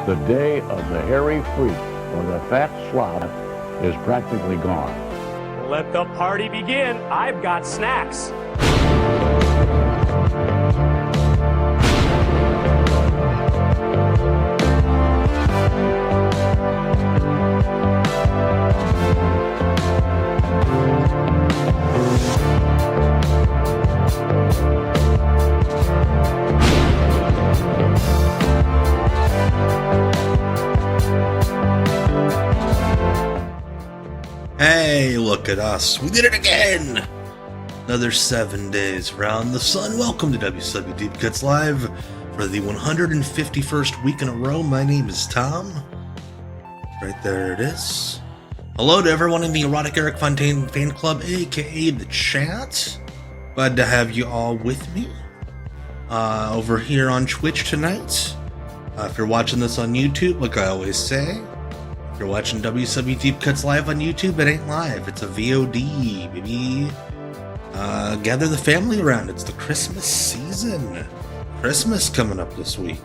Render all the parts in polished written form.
The day of the hairy freak or the fat slob is practically gone. Let the party begin. I've got snacks. Hey, look at us. We did it again! Another 7 days around the sun. Welcome to WCW Deep Cuts Live for the 151st week in a row. My name is Tom. Right there it is. Hello to everyone in the Erotic Eric Fontaine fan club, aka the chat. Glad to have you all with me over here on Twitch tonight. If you're watching this on YouTube, like I always say, if you're watching WCW Deep Cuts Live on YouTube, it ain't live. It's a VOD, baby. Gather the family around. It's the Christmas season. Christmas coming up this week.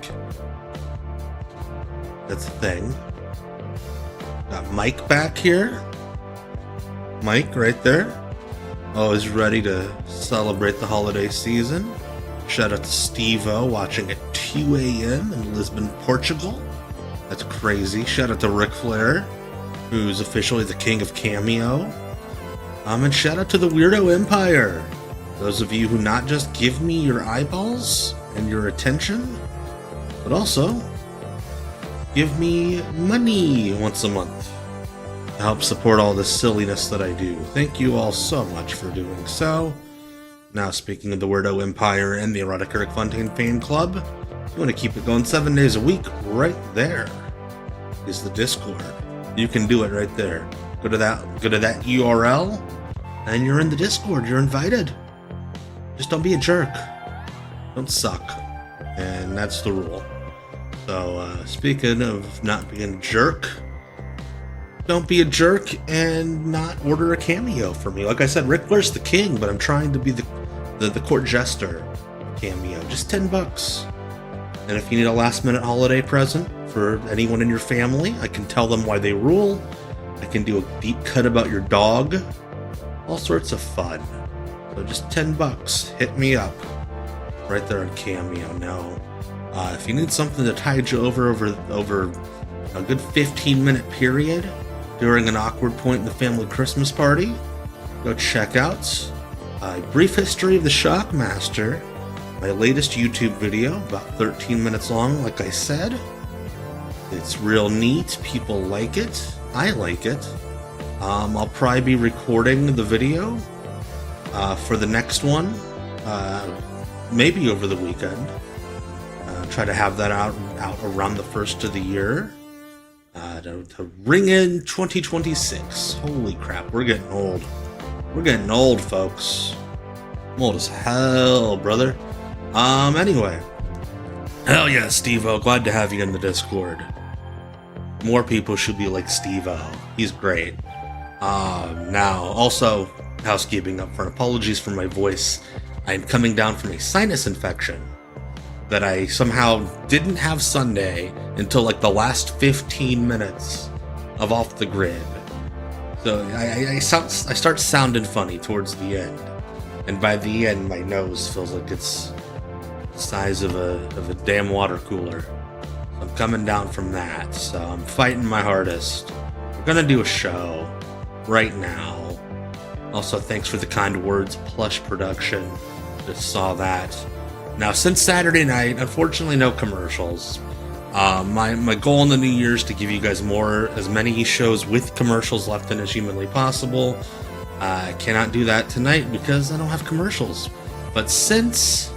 That's a thing. Got Mike back here. Mike right there. Always ready to celebrate the holiday season. Shout out to Steve-O watching at 2 a.m. in Lisbon, Portugal. That's crazy. Shout out to Ric Flair, who's officially the king of Cameo. And shout out to the Weirdo Empire. Those of you who not just give me your eyeballs and your attention, but also give me money once a month to help support all this silliness that I do. Thank you all so much for doing so. Now, speaking of the Weirdo Empire and the Erotic Eric Fontaine fan club, if you want to keep it going 7 days a week, right there is the Discord. You can do it right there. Go to that URL, and you're in the Discord. You're invited. Just don't be a jerk. Don't suck. And that's the rule. So, speaking of not being a jerk, don't be a jerk and not order a cameo for me. Like I said, Ric Flair's the king, but I'm trying to be the court jester cameo. Just $10. And if you need a last-minute holiday present for anyone in your family, I can tell them why they rule. I can do a deep cut about your dog. All sorts of fun. So just $10. Hit me up. Right there on Cameo. Now, if you need something to tide you over a good 15-minute period during an awkward point in the family Christmas party, go check out A Brief History of the Shockmaster, my latest YouTube video, about 13 minutes long, like I said. It's real neat. People like it. I like it. I'll probably be recording the video for the next one, maybe over the weekend. Try to have that out around the first of the year to ring in 2026. Holy crap, we're getting old. We're getting old, folks. I'm old as hell, brother. Anyway. Hell yeah, Steve-O. Glad to have you in the Discord. More people should be like Steve-O. He's great. Now, also, housekeeping up front. Apologies for my voice. I'm coming down from a sinus infection that I somehow didn't have Sunday until like the last 15 minutes of Off the Grid. So I start sounding funny towards the end. And by the end, my nose feels like it's the size of a damn water cooler. I'm coming down from that, so I'm fighting my hardest. We're gonna do a show right now. Also, thanks for the kind words, Plush Production. Just saw that. Now, since Saturday night, unfortunately, no commercials. My goal in the new year is to give you guys as many shows with commercials left in as humanly possible. I cannot do that tonight because I don't have commercials. But since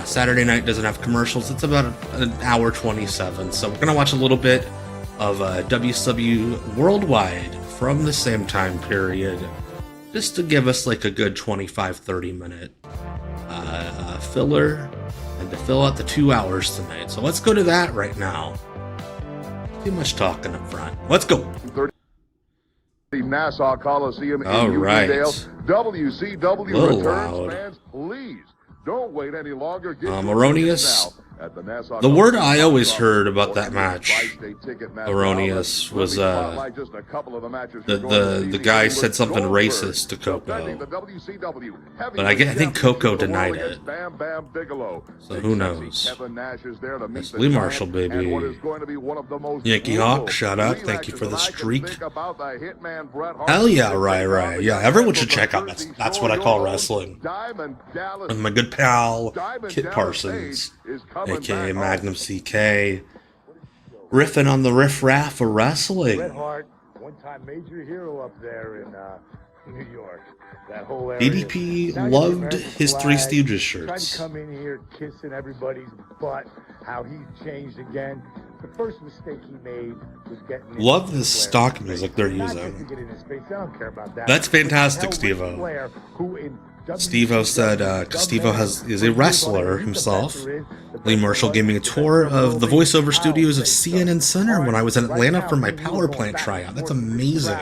Saturday night doesn't have commercials, it's about an hour 27. So we're going to watch a little bit of WCW Worldwide from the same time period, just to give us like a good 25-30 minute filler and to fill out the 2 hours tonight. So let's go to that right now. Too much talking up front. Let's go. The Nassau Coliseum in Uniondale. WCW returns. Fans, please don't wait any longer. Get Erroneous at the Nassau. The word I Coliseum always box heard office about or that any match, Tri-State Ticket Master erroneous, outlet. was Let me spotlight just a couple of the matches you're going to the be guy seeing said with something Goldberg racist to defending the Coco. WCW But I think Coco denied it. Bam Bam Bigelow. So Big who sexy knows? Kevin Nash is there to meet Yes, the Lee Giant, Marshall, baby. and what is going to be one of the most Yankee brutal Hawk, shout out. Thank you rematches for the that I can streak. think about. The Hitman Bret Hart Hell yeah, taking right, on right. the Yeah, young everyone man should from the check out. Jersey That's Shore, what I your call own wrestling. Diamond Dallas. With my good pal, Diamond Kit Dallas Parsons, Page is coming aka back. Magnum CK, riffing on the riff-raff of wrestling. Bret Hart, one-time major hero up there in New York. That whole area. DDP Now you loved see American his Three flag, Stooges Tried shirts. to come in here kissing everybody's butt. How he changed again. The first mistake he made was getting. Love the stock music they're using. That's fantastic, Steve-O. Steve-O said, Steve-O is a wrestler himself. Lee Marshall gave me a tour of the voiceover studios of CNN Center when I was in Atlanta for my power plant tryout. That's amazing.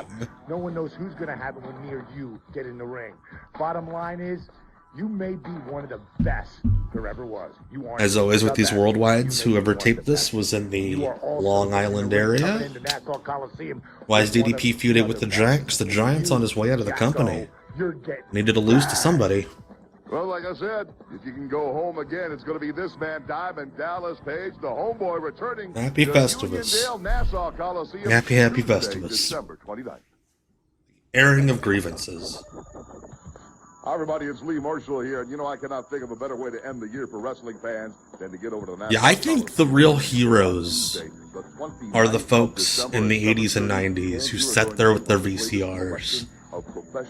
No one knows who's going to have it when me or you get in the ring. Bottom line is, you may be one of the best there ever was. You are. As always with these worldwides, whoever taped this was in the Long Island area. Why is DDP feuded with the Giant? Because the Giant's on his way out of the company. Needed to lose to somebody. Well, like I said, if you can go home again, it's going to be this man, Diamond Dallas Page, the homeboy, returning. Happy to Festivus. Uniondale, Nassau Coliseum, Happy Tuesday, Festivus. December 29th. Airing of grievances. Hi, everybody, it's Lee Marshall here, and I cannot think of a better way to end the year for wrestling fans than to get over to the Nassau. Yeah, I think the real heroes Tuesday, the 29th are the of folks December, in the 80s and December 90s who 30th, sat there with their VCRs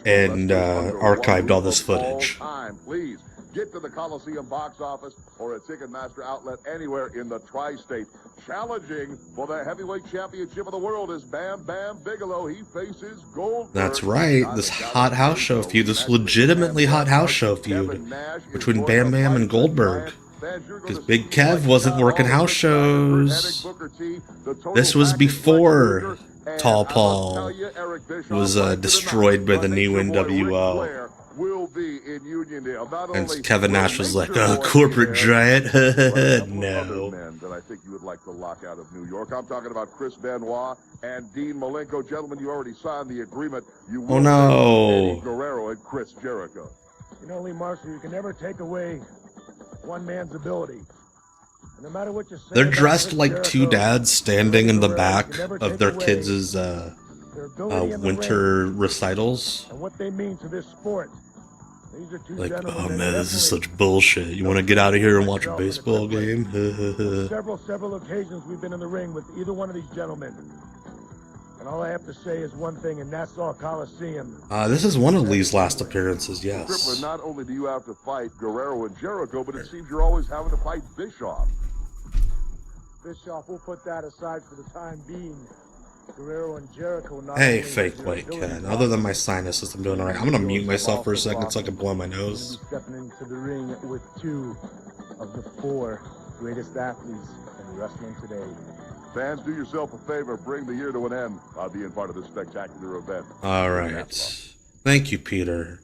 and archived all this footage. Please get to the Coliseum box office or a Ticketmaster outlet anywhere in the tri-state. Challenging for the heavyweight championship of the world is Bam Bam Bigelow. He faces Goldberg. That's right, this hot house show feud, this legitimately hot house show feud between Bam Bam and Goldberg. Because Big Kev wasn't working house shows. This was before Tall Paul was destroyed by the new NWO. And Kevin Nash was like, corporate giant? No. That I think you would like to lock out of New York. I'm talking about Chris Benoit and Dean Malenko. Gentlemen, you already signed the agreement. You will Eddie Guerrero and Chris Jericho. Lee Marshall, you can never take away one man's ability. No matter what you say, they're dressed like two dads standing in the back of their kids' winter recitals. And what they mean to this sport. Like, oh man, this is such bullshit. You want to get out of here and watch a baseball game? several occasions we've been in the ring with either one of these gentlemen. And all I have to say is one thing in Nassau Coliseum. This is one of Lee's last appearances, yes. Crippler, not only do you have to fight Guerrero and Jericho, but it seems you're always having to fight Bischoff. Bischoff, we'll put that aside for the time being. Guerrero and Jericho. Hey, fake white cat. Other than my sinuses, I'm doing alright. I'm gonna mute myself for a second so I can blow my nose. Stepping into the ring with two of the four greatest athletes in wrestling today. Fans, do yourself a favor. Bring the year to an end by being part of this spectacular event. Alright. Thank you, Peter.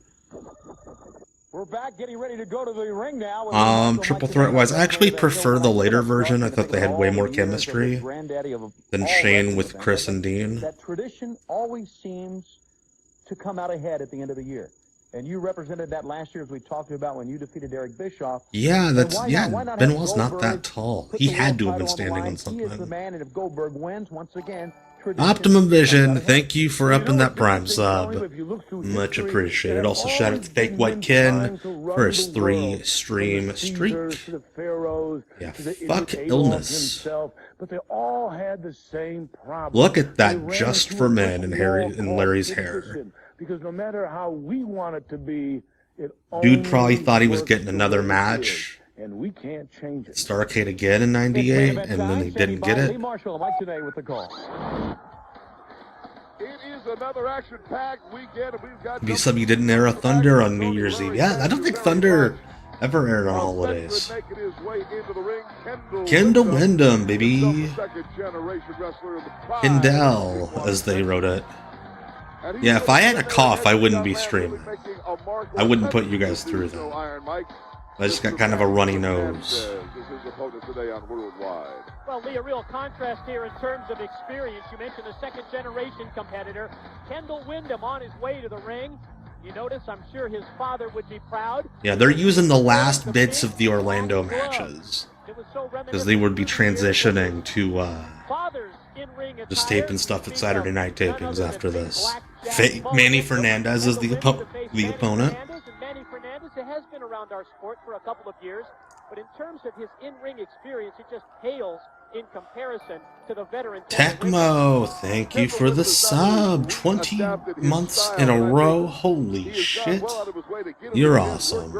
We're back getting ready to go to the ring now. Triple threat wise, I actually prefer the later version. I thought they had way more chemistry than Shane with Chris and Dean. That tradition always seems to come out ahead at the end of the year. And you represented that last year, as we talked about, when you defeated Eric Bischoff. Yeah, Benoit's not that tall. He had to have been standing on something. He is the man, and if Goldberg wins, once again, Optimum Vision, thank you for upping that Prime sub. Much appreciated. Also, shout out to Fake White Ken for his 3-stream streak. Yeah, fuck illness. But they all had the same problem. Look at that Just for Men and Larry's hair. Because no matter how we want it to be, Dude probably thought he was getting another match. And we can't change it. Starrcade again in '98, and then he didn't get it. Lee Marshall, Mike today with the call. It is another action-packed weekend. We've got WCW didn't air a Thunder on New Year's Eve. Yeah, I don't think Thunder ever aired on holidays. Kendall Windham, baby. Kendall, as they wrote it. Yeah, if I had a cough, I wouldn't be streaming. I wouldn't put you guys through that. I just got kind of a runny nose. Well, Lee, a real contrast here in terms of experience. You mentioned a second-generation competitor, Kendall Windham, on his way to the ring. You notice, I'm sure his father would be proud. Yeah, they're using the last bits of the Orlando matches because they would be transitioning to just taping stuff at Saturday night tapings after this. Fake Manny Fernandez is the opponent. Manny Fernandez has been around our sport for a couple of years, but in terms of his in-ring experience, it just pales in comparison to the veteran. Tecmo, thank you for the sub. 20 months in a row. Holy shit. You're awesome.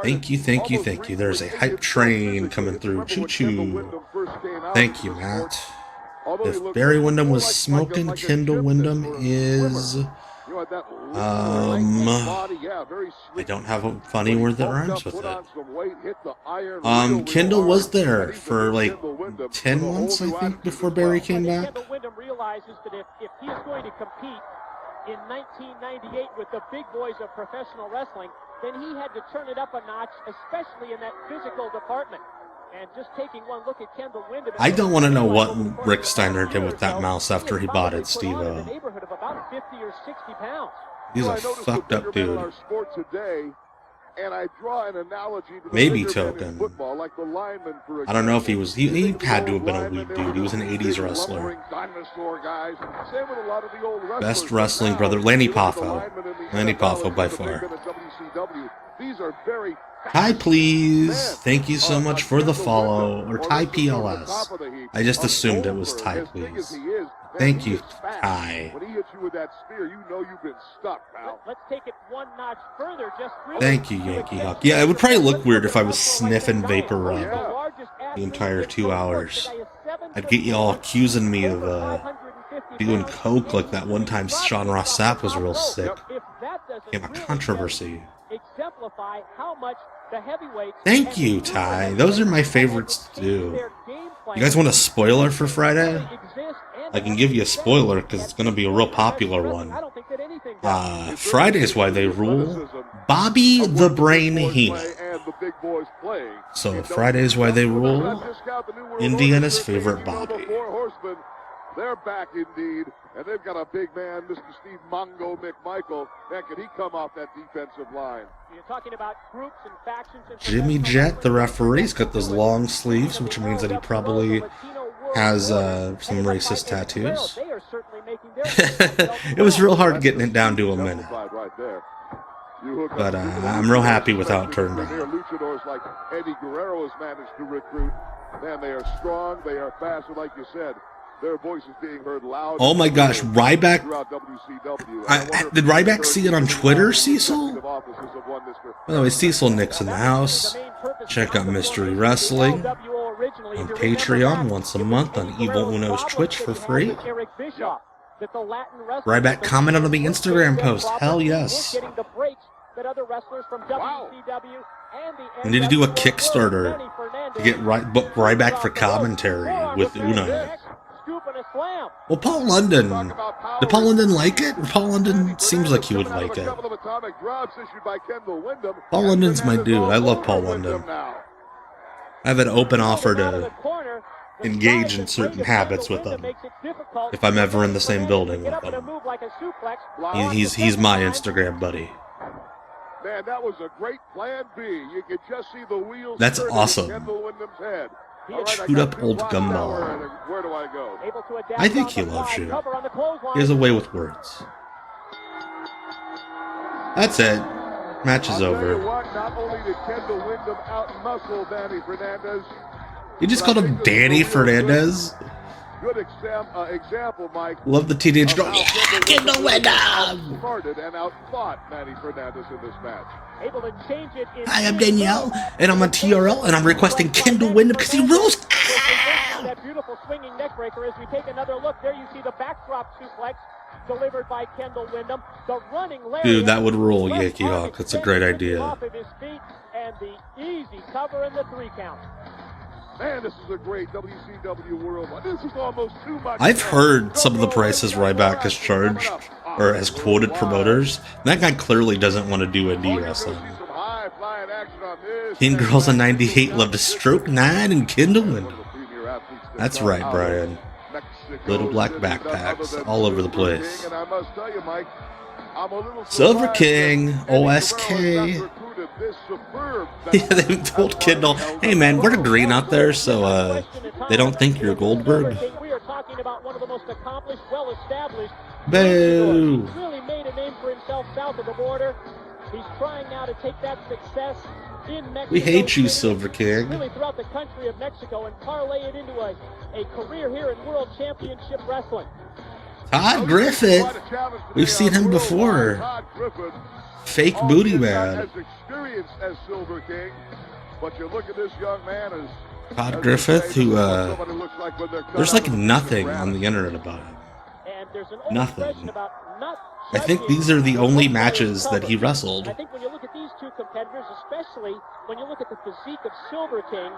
Thank you, thank you, thank you. There's a hype train coming through. Choo-choo. Thank you, Matt. If Barry Windham was smoking, Kendall Windham is... I don't have a funny word that rhymes with it. Kendall was there for like 10 months, I think, before Barry came back. Kendall Windham realizes that if he's going to compete in 1998 with the big boys of professional wrestling, then he had to turn it up a notch, especially in that physical department. And just taking one look at Kendall Windham, I don't want to know what Rick Steiner did with that mouse after he bought it, Steve-O. He's a fucked up dude. Maybe Token. I don't know if he was... He had to have been a weak dude. He was an 80s wrestler. Best wrestling brother. Lanny Poffo. Lanny Poffo by far. Hi, please. Thank you so much for the follow. Or Ty PLS. I just assumed it was Ty, please. Thank you, Ty. Thank you, Yankee Hawk. Yeah, it would probably look weird if I was sniffing Vapor Rub the entire 2 hours. I'd get y'all accusing me of doing coke like that one time Sean Ross Sapp was real sick. Became a controversy. Thank you, Ty. Those are my favorites to do. You guys want a spoiler for Friday? I can give you a spoiler because it's going to be a real popular one. Friday's Why They Rule. Bobby the Brain Heenan. So Friday's Why They Rule. Indiana's favorite Bobby. They're back indeed, and they've got a big man, Mr. Steve Mongo McMichael. Man, can he come off that defensive line? You're talking about groups and factions. Jimmy Jett, the referee's got those long sleeves, which means that he probably has some racist tattoos. It was real hard getting it down to a minute. But I'm real happy with how it turned out. Luchadors like Eddie Guerrero has managed to recruit. Man, they are strong, they are fast, and like you said, their voices being heard loud. Oh my gosh, Ryback. Did Ryback see it on Twitter, Cecil? By the way, Cecil Nick's in the house. Check out Mystery Wrestling on Patreon once a month on Evil Uno's Twitch for free. Ryback commented on the Instagram post. Hell yes. We need to do a Kickstarter to get book Ryback for commentary with Uno. Well, Paul London. Did Paul London like it? Paul London seems like he would like it. Paul London's my dude. I love Paul London. I have an open offer to engage in certain habits with him if I'm ever in the same building with him. He's my Instagram buddy. Man, that was a great plan B. You could just see the wheels. That's awesome. Chewed up old gumball. Where do I go? I think he loves you. He has a way with words. That's it. Match is over. You just called him Danny Fernandez? Good example, Mike. Love the teenage girl. Yeah, Kendall Windham! And outfought Manny Fernandez in this match. Able to change it in. Hi, I'm Danielle, and I'm on TRL, and I'm requesting Kendall Windham because he rules. That beautiful swinging neck breaker. As we take another look, there you see the backdrop suplex delivered by Kendall Windham. The running dude, that would rule, Yankee Hawk. That's a great idea. Off of his feet, and the easy cover in the 3 count. Man, this is a great WCW world. This is almost too much. I've heard some of the prices Ryback has charged, or has quoted promoters. That guy clearly doesn't want to do indie wrestling. high-flying action on this. Teen girls in '98 love to stroke 9 and kindle wind. That's right, Brian. Little black backpacks all over the place. And I must tell you, Mike, I'm a little Silver King, OSK. Yeah, they told Kindle, hey man, we're green out there, so they don't think you're Goldberg. We are talking about one of the most accomplished, well-established. Boo! He's really made a name for himself south of the border. He's trying now to take that success in Mexico. We hate you, Silver King. Really throughout the country of Mexico and parlay it into a career here in World Championship Wrestling. Todd Griffith. We've seen him before. Fake booty man. Todd Griffith, who there's like nothing on the internet about him. Nothing. I think these are the only matches that he wrestled. I think when you look at these two competitors, especially when you look at the physique of Silver King,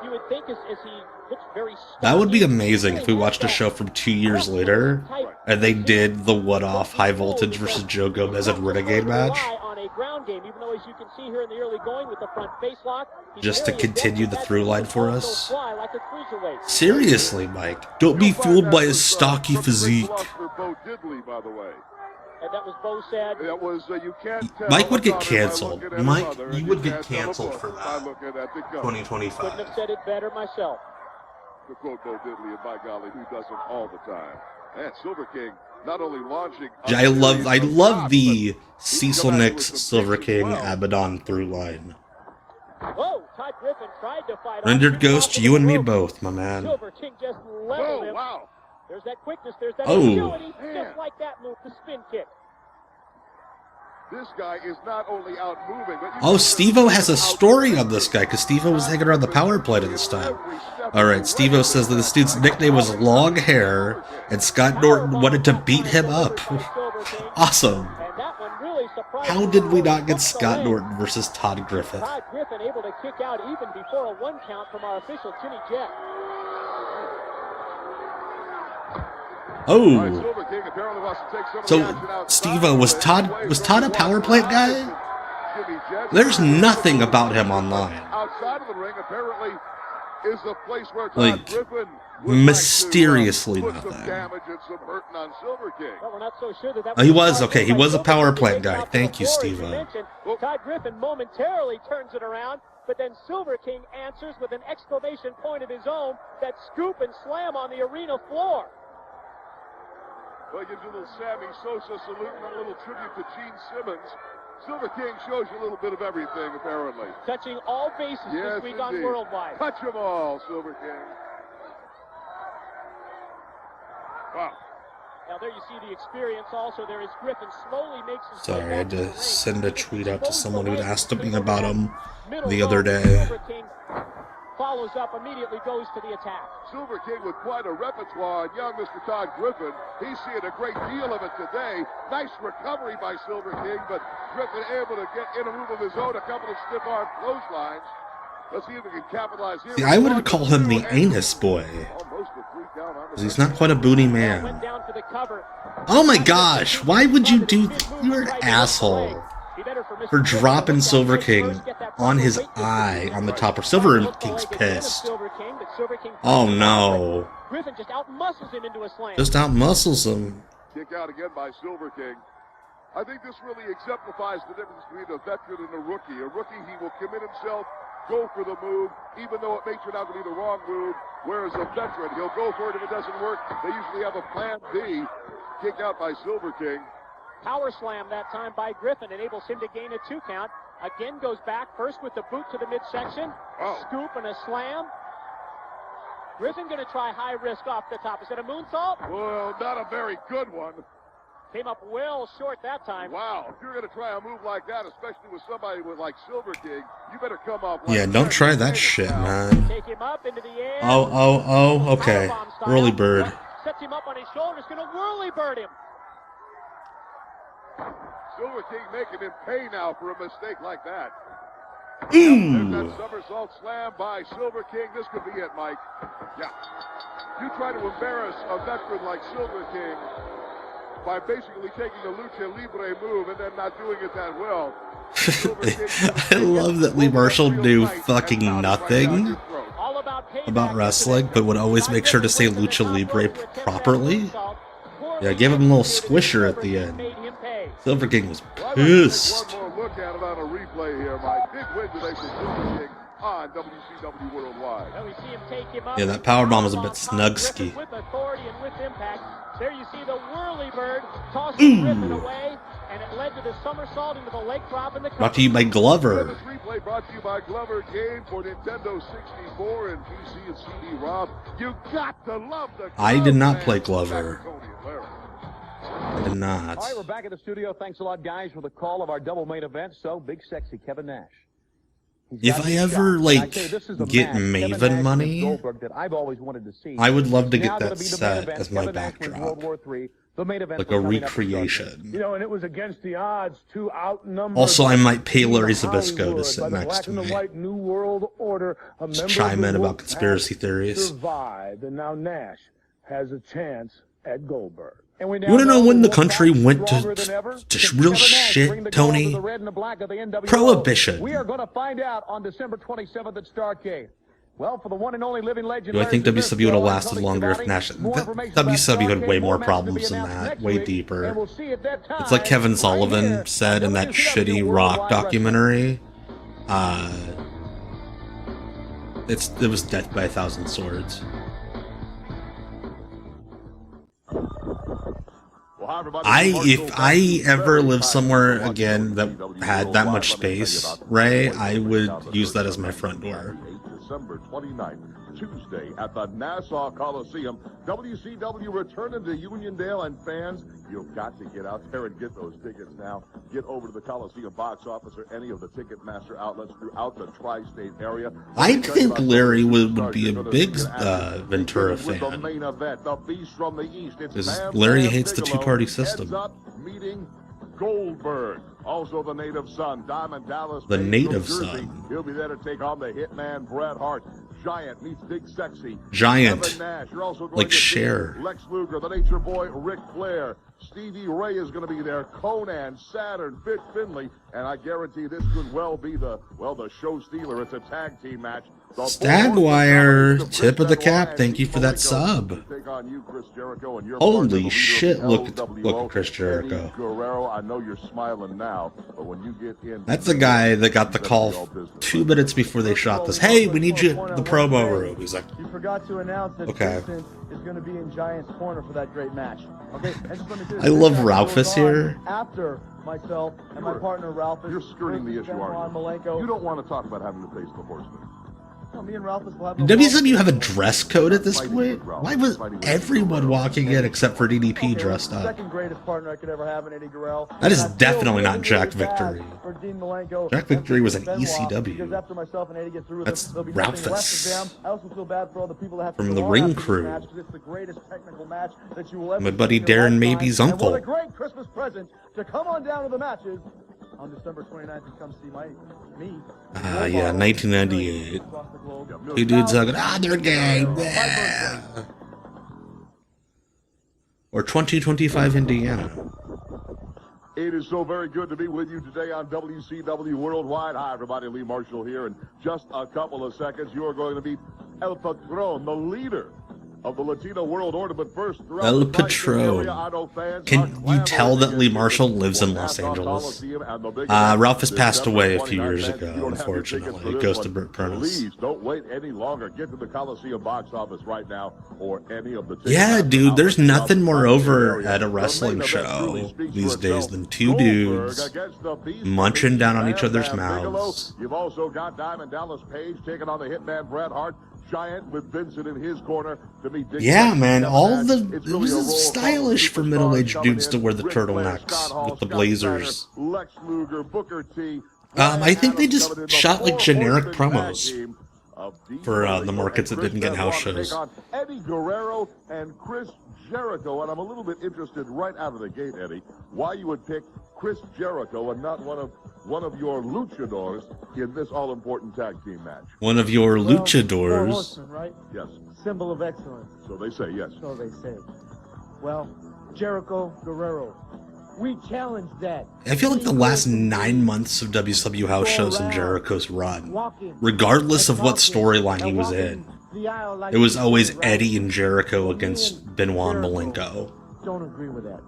you would think as he looks very that would be amazing if we watched a show from 2 years later and they did the what-off High Voltage versus Joe Gomez and Renegade match. Just to continue the through line for us. Seriously, Mike, don't be fooled by his stocky physique. Mike would get canceled. Mike, you would get canceled for that. 2025. Couldn't have said it better myself. To quote Bo Diddley, and by golly, who doesn't all the time? And Silver King not only launching. I love the Cecil Nix Silver King Abaddon through line. Whoa, Todd Griffin tried to fight. Rendered Ghost, you and me both, my man. Silver King just leveled him. Wow. There's that quickness, there's that agility, just like that move, the spin kick. This guy is not only out moving, but oh, Steve-O has a story on this guy, because Steve-O was hanging around the power plate at this time. Alright, Steve-O says that this dude's nickname was Long Hair, and Scott Norton wanted to beat him up. Awesome. How did we not get Scott Norton versus Todd Griffith? Todd Griffin able to kick out even before a 1 count from our official, Jimmy Jett. Oh, so Steve-O, was Todd a power plant guy? There's nothing about him online. Like, mysteriously nothing. Oh, he was, okay, he was a power plant guy. Thank you, Steve-O. Todd Griffin momentarily turns it around, but then Silver King answers with an exclamation point of his own, that scoop and slam on the arena floor. Well, he gives you a little Sammy Sosa salute and a little tribute to Gene Simmons. Silver King shows you a little bit of everything, apparently. Touching all bases this week on Worldwide. Touch them all, Silver King. Wow. Now there you see the experience also. There is Griffin slowly makes his Sorry, I had to send a tweet out to someone who had asked me about him the other day. Follows up, immediately goes to the attack. Silver King with quite a repertoire, and young Mr. Todd Griffin, he's seeing a great deal of it today. Nice recovery by Silver King, but Griffin able to get in a move of his own, a couple of stiff arm clotheslines. Let's see if we can capitalize here. See, I wouldn't call him the anus boy. He's not quite a booty man. Oh my gosh, why would you do that? You're an asshole. For dropping Silver King on his eye on the top. Or Silver King's pissed. Oh no. Griffin just outmuscles him into a slam. Just outmuscles him. Kick out again by Silver King. I think this really exemplifies the difference between a veteran and a rookie. A rookie, he will commit himself, go for the move, even though it may turn out to be the wrong move. Whereas a veteran, he'll go for it if it doesn't work. They usually have a plan B. Kick out by Silver King. Power slam that time by Griffin enables him to gain a 2 count. Again goes back, first with the boot to the midsection. Scoop and a slam. Griffin going to try high risk off the top. Is it a moonsault? Well, not a very good one. Came up well short that time. Wow, if you're going to try a move like that, especially with somebody with like Silver King, you better come up like yeah, don't try that shit, man. Take him up into the air. Oh, okay. Whirly bird. Sets him up on his shoulders, going to whirly bird him. Silver King making him pay now for a mistake like that. Ooh. There's that somersault slam by Silver King. This could be it, Mike. Yeah. You try to embarrass a veteran like Silver King, by basically taking the lucha libre move and then not doing it that well. I love that Lee Marshall knew fucking nothing about wrestling, but would always make sure to say lucha libre properly. Yeah, I gave him a little squisher at the end. Silver King was pissed. One more look at it on a replay here, Mike. Big win today for Silver King on WCW Worldwide. Yeah, that powerbomb was a bit snugski. With authority and with impact. There you see the whirly bird tossing Griffin away, and it led to the somersault into the leg drop in the Brought to you by Glover. This replay brought to you by Glover, game for Nintendo 64 and PC and CD-ROM. You got to love the I did not play Glover. I did not. All right, we're back at the studio. Thanks a lot, guys, for the call of our double main event. So, big sexy Kevin Nash. If I ever, like, get Maven money, I would love to get that set as my backdrop. Like a recreation. You know, and it was against the odds to outnumber. Also, I might pay Larry Zbyszko to sit next to me. New World Order, Just chime in about conspiracy theories. Survived, and now Nash has a chance at Goldberg. You want to know when the country went to real shit, Tony? Prohibition. We are going to find out on December 27th at Starrcade. Well, for the one and only living legend. Do I think WCW would have lasted longer if Nash... WCW had way more problems than that. Way deeper. It's like Kevin Sullivan said in that shitty Rock documentary. It was death by a thousand swords. If I ever live somewhere again that had that much space, Ray, I would use that as my front door. December 29th, Tuesday at the Nassau Coliseum. WCW returning to Uniondale, and fans, you've got to get out there and get those tickets now. Get over to the Coliseum box office or any of the Ticketmaster outlets throughout the tri-state area. I think Larry would be a big Ventura fan. Because Larry hates the two-party system. Meeting Goldberg. Also the native son, Diamond Dallas. The native son. He'll be there to take on the hitman Bret Hart. Giant meets Big Sexy. Giant. Nash. You're also going like to Cher. Lex Luger, the Nature Boy, Ric Flair. Stevie Ray is going to be there. Conan, Saturn, Fit Finley. And I guarantee this could well be the show stealer. It's a tag team match. Stagwire, tip of the cap. Thank you for that sub. Holy shit! Look at Chris Jericho. I know you're smiling now, but when you get in, that's the guy that got the call 2 minutes before they shot this. Hey, we need you in the promo room. He's like, you forgot to announce that Vincent is going to be in Giant's corner for that great match. Okay, and just let me do this. I love Ralphus here. After myself and my partner Ralphus, you're skirting the issue, aren't you? You don't want to talk about having to face the Horseman. Me and Ralphus will have WCW have a dress code at this point? Why was everyone walking in except for DDP dressed up? Second greatest partner I could ever have in Eddie Guerrero. That is definitely not Jack Victory. Jack Victory was an ECW. That's Ralphus. I also feel bad for all the people that have from the Ring Crew. It's the greatest technical match that you will ever my buddy Darren Maybe's uncle. What a great Christmas present to come on down to the matches. On December 29th, you come see me. Yeah, 1998. Two dudes hugging. They're gay. Yeah. Or 2025 Indiana. It is so very good to be with you today on WCW Worldwide. Hi, everybody. Lee Marshall here. In just a couple of seconds, you are going to meet El Patron, the leader of the Latino World Order. But first, El Patron. Can you tell that Lee Marshall lives in Los Angeles? Ralph has passed away a few years ago, unfortunately. It goes to Burt Prentice. Please don't wait any longer. Get to the Coliseum box office right now, or any of the. Yeah, dude, there's nothing more over at a wrestling show these days than two dudes munching down on each other's mouths. You've also got Diamond Dallas Page taking on the hitman Bret Hart. Giant with Vincent in his corner to meet Dick. Yeah, man, it was stylish for middle-aged dudes to wear the turtlenecks with the blazers. Lex Luger, Booker T. I think they just shot like generic promos for the markets that didn't get house shows. Eddie Guerrero and Chris Jericho, and I'm a little bit interested right out of the gate, Eddie, why you would pick Chris Jericho and not one of your luchadors in this all-important tag team match. One of your luchadors? Horsemen, right? Yes. Symbol of excellence. So they say, yes. So they say. Well, Jericho Guerrero. We challenge that. I feel like the last 9 months of WCW house shows in Jericho's run, regardless of what storyline he was in, it was always Eddie and Jericho against Benoit and Malenko. Don't agree with that.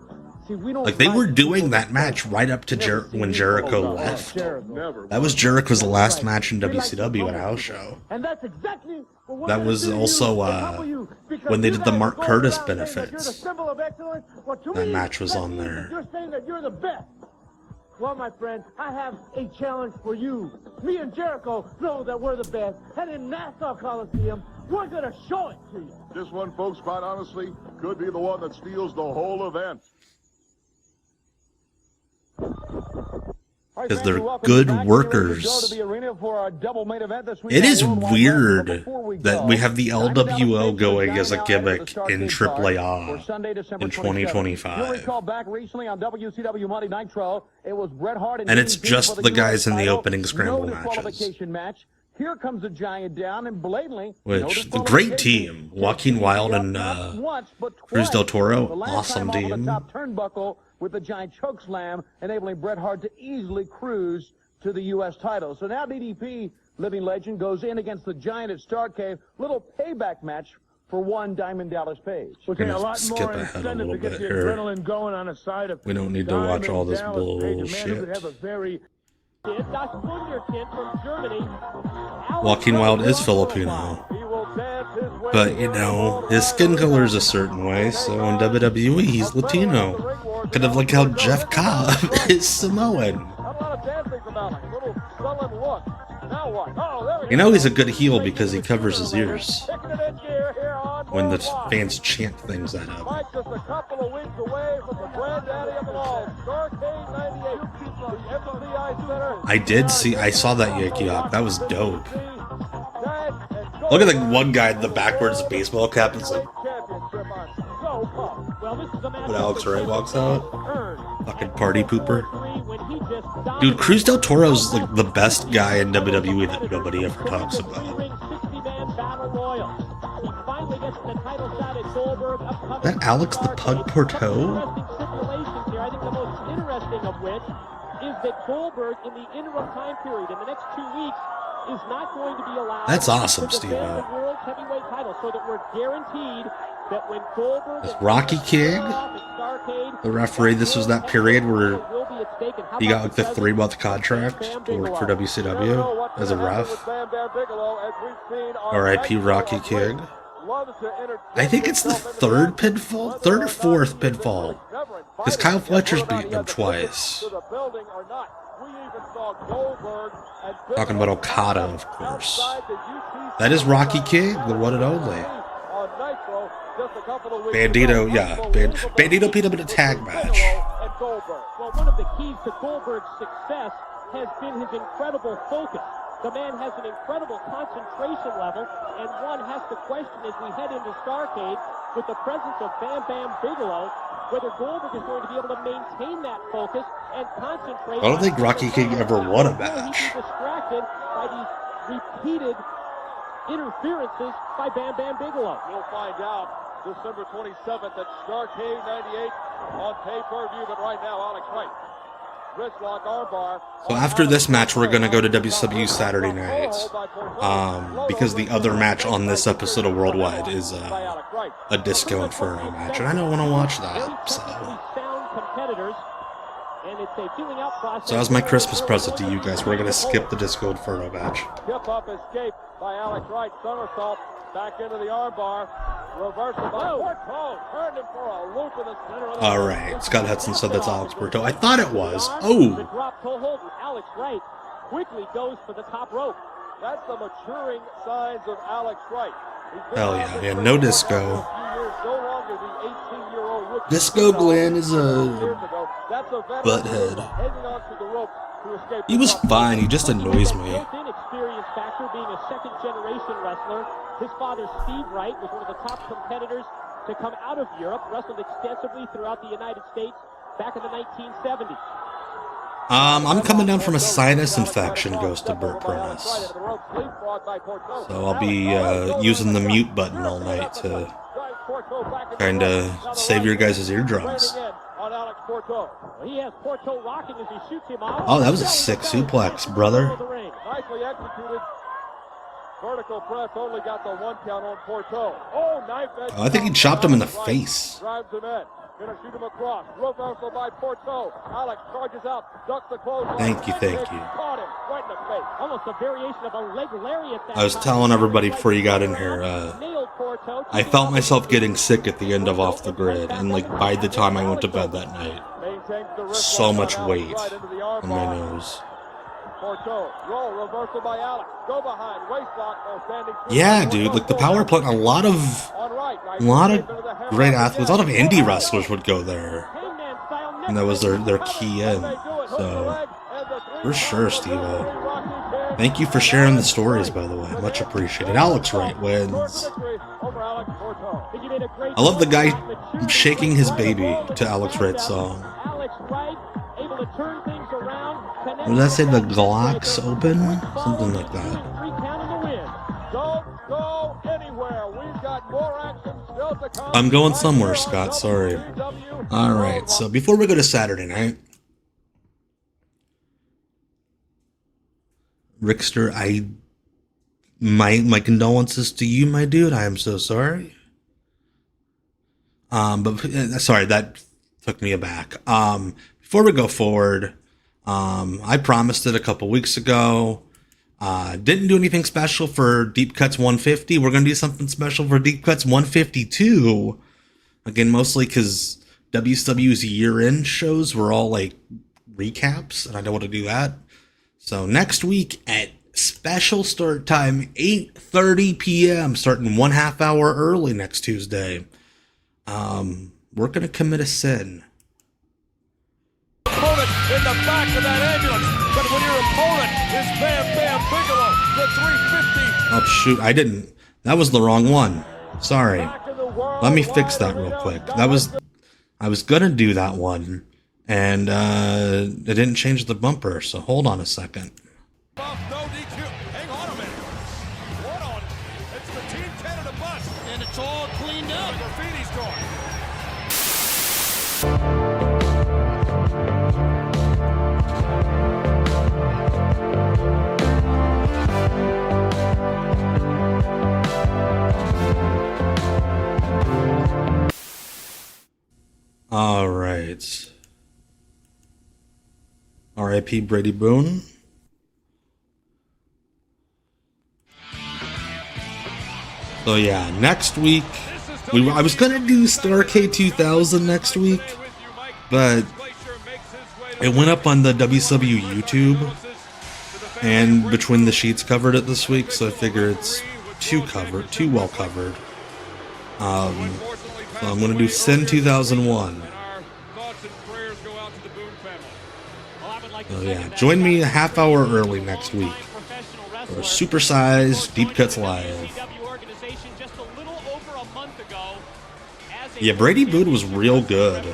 See, we don't Like, they were doing that match right up to when Jericho left. That was Jericho's last match in WCW at a house show. And that's exactly what That was also when they did the Mark Curtis benefits. That match was on there. You're saying that you're the best. Well, my friend, I have a challenge for you. Me and Jericho know that we're the best. And in Nassau Coliseum, we're going to show it to you. This one, folks, quite honestly, could be the one that steals the whole event. Because they're good workers. It is weird that we have the LWO going as a gimmick in AAA in 2025. And it's just the guys in the opening scramble matches. Here comes a giant down and blatantly. Which, the great team. Joaquin Wilde and Cruz del Toro, awesome team. With the giant choke slam, enabling Bret Hart to easily cruise to the U.S. title. So now DDP, living legend, goes in against the giant at Starrcade. Little payback match for one Diamond Dallas Page. We're going to skip ahead a little bit here. We don't need to watch all this bullshit. Joaquin Wilde is Filipino. But, you know, his skin color is a certain way, so in WWE, he's Latino. Kind of like how Jeff Cobb is Samoan. You know he's a good heel because he covers his ears when the fans chant things at him. I saw that Yankee Hawk. That was dope. Look at the one guy in the backwards baseball cap. It's like, when Alex Wright walks out, fucking party pooper. Dude, Cruz del Toro's like the best guy in WWE that nobody ever talks about. That Alex the Pug Porto? That's awesome, Steve. Is Rocky King the referee? This was that period where he got like the 3-month contract to work for WCW as a ref. R.I.P. Rocky King. I think it's the third or fourth pinfall. Because Kyle Fletcher's beaten him twice. Talking about Okada, of course. That is Rocky King, the one and only. Bandito, yeah. Bandito beat him in a tag match. Well, one of the keys to Goldberg's success has been his incredible focus. The man has an incredible concentration level, and one has to question as we head into Starrcade with the presence of Bam Bam Bigelow, whether Goldberg is going to be able to maintain that focus and concentrate. I don't think Rocky King ever won a match. He's distracted by these repeated interferences by Bam Bam Bigelow. We'll find out December 27th at Starrcade 98 on pay-per-view, but right now, Alex Wright. Wristlock armbar. So after this match, we're going to go to WCW Saturday night. Because the other match on this episode of Worldwide is a Disco Inferno match. And I don't want to watch that. So as my Christmas present to you guys, we're going to skip the Disco Inferno match. Hip up escape by Alex Wright. Somersault back into the armbar. Reversal by Porto. Turned him for a loop in the center of the Alright, Scott Hudson said that's Alex Porto. I thought it was. Oh! Alex Wright quickly goes for the top rope. That's the maturing signs of Alex Wright. Hell yeah, man. No disco. Disco Glenn is a butthead. He was fine, he just annoys me. Experience factor being a second-generation wrestler. His father, Steve Wright, was one of the top competitors to come out of Europe, wrestled extensively throughout the United States back in the 1970s. I'm coming down from a sinus infection, goes to Burt Promise. So I'll be using the mute button all night to Trying to save your guys' eardrums. On Alex Porto. He has Porto rocking as he shoots him out. Oh, that was a sick suplex, brother. Nicely executed. Vertical press only got the 1 count on Porto. Oh, knife edge. Oh, I think he chopped him in the face. Drives him in. Gonna shoot him across. Reversal by Porto. Alex charges out. Ducks the close. Thank you, thank you. Caught him right in the face. Almost a variation of a leg lariat. I was telling everybody before you got in here, I felt myself getting sick at the end of Off the Grid, and like by the time I went to bed that night, so much weight on my nose. Porto, roll, reversal by Alex. Go behind, waist lock, or standing. Yeah, dude, like the power plant, a lot of great athletes, a lot of indie wrestlers would go there, and that was their key in. So for sure, Steve-O. Thank you for sharing the stories, by the way. Much appreciated. Alex Wright wins. I love the guy shaking his baby to Alex Wright's song. What did I say? The Glocks open? Something like that. I'm going somewhere, Scott. Sorry. Alright, so before we go to Saturday night, Rickster, my condolences to you, my dude. I am so sorry. But sorry, that took me aback. Before we go forward, I promised it a couple weeks ago. Didn't do anything special for Deep Cuts 150. We're gonna do something special for Deep Cuts 152. Again, mostly because WCW's year-end shows were all like recaps, and I don't want to do that. So next week at special start time, 8:30 p.m., starting 1/2 hour early next Tuesday, we're going to commit a sin. Opponent in the back of that ambulance, but when your opponent is Bam Bam Bigelow, the 350. Oh, shoot, I didn't. That was the wrong one. Sorry. Let me fix that real quick. I was going to do that one. And it didn't change the bumper, so hold on a second. No DQ. Hang on a minute. Hold on. It's the Team Canada bus. And it's all cleaned up. The graffiti's gone. All right. R.I.P. Brady Boone. So yeah, next week I was gonna do Starrcade 2000 next week, but it went up on the WCW YouTube, and Between the Sheets covered it this week, so I figure it's too well covered. So I'm gonna do Sin 2001. So yeah, join me a half hour early next week for a supersized Deep Cuts Live. Yeah, Brady Boone was real good.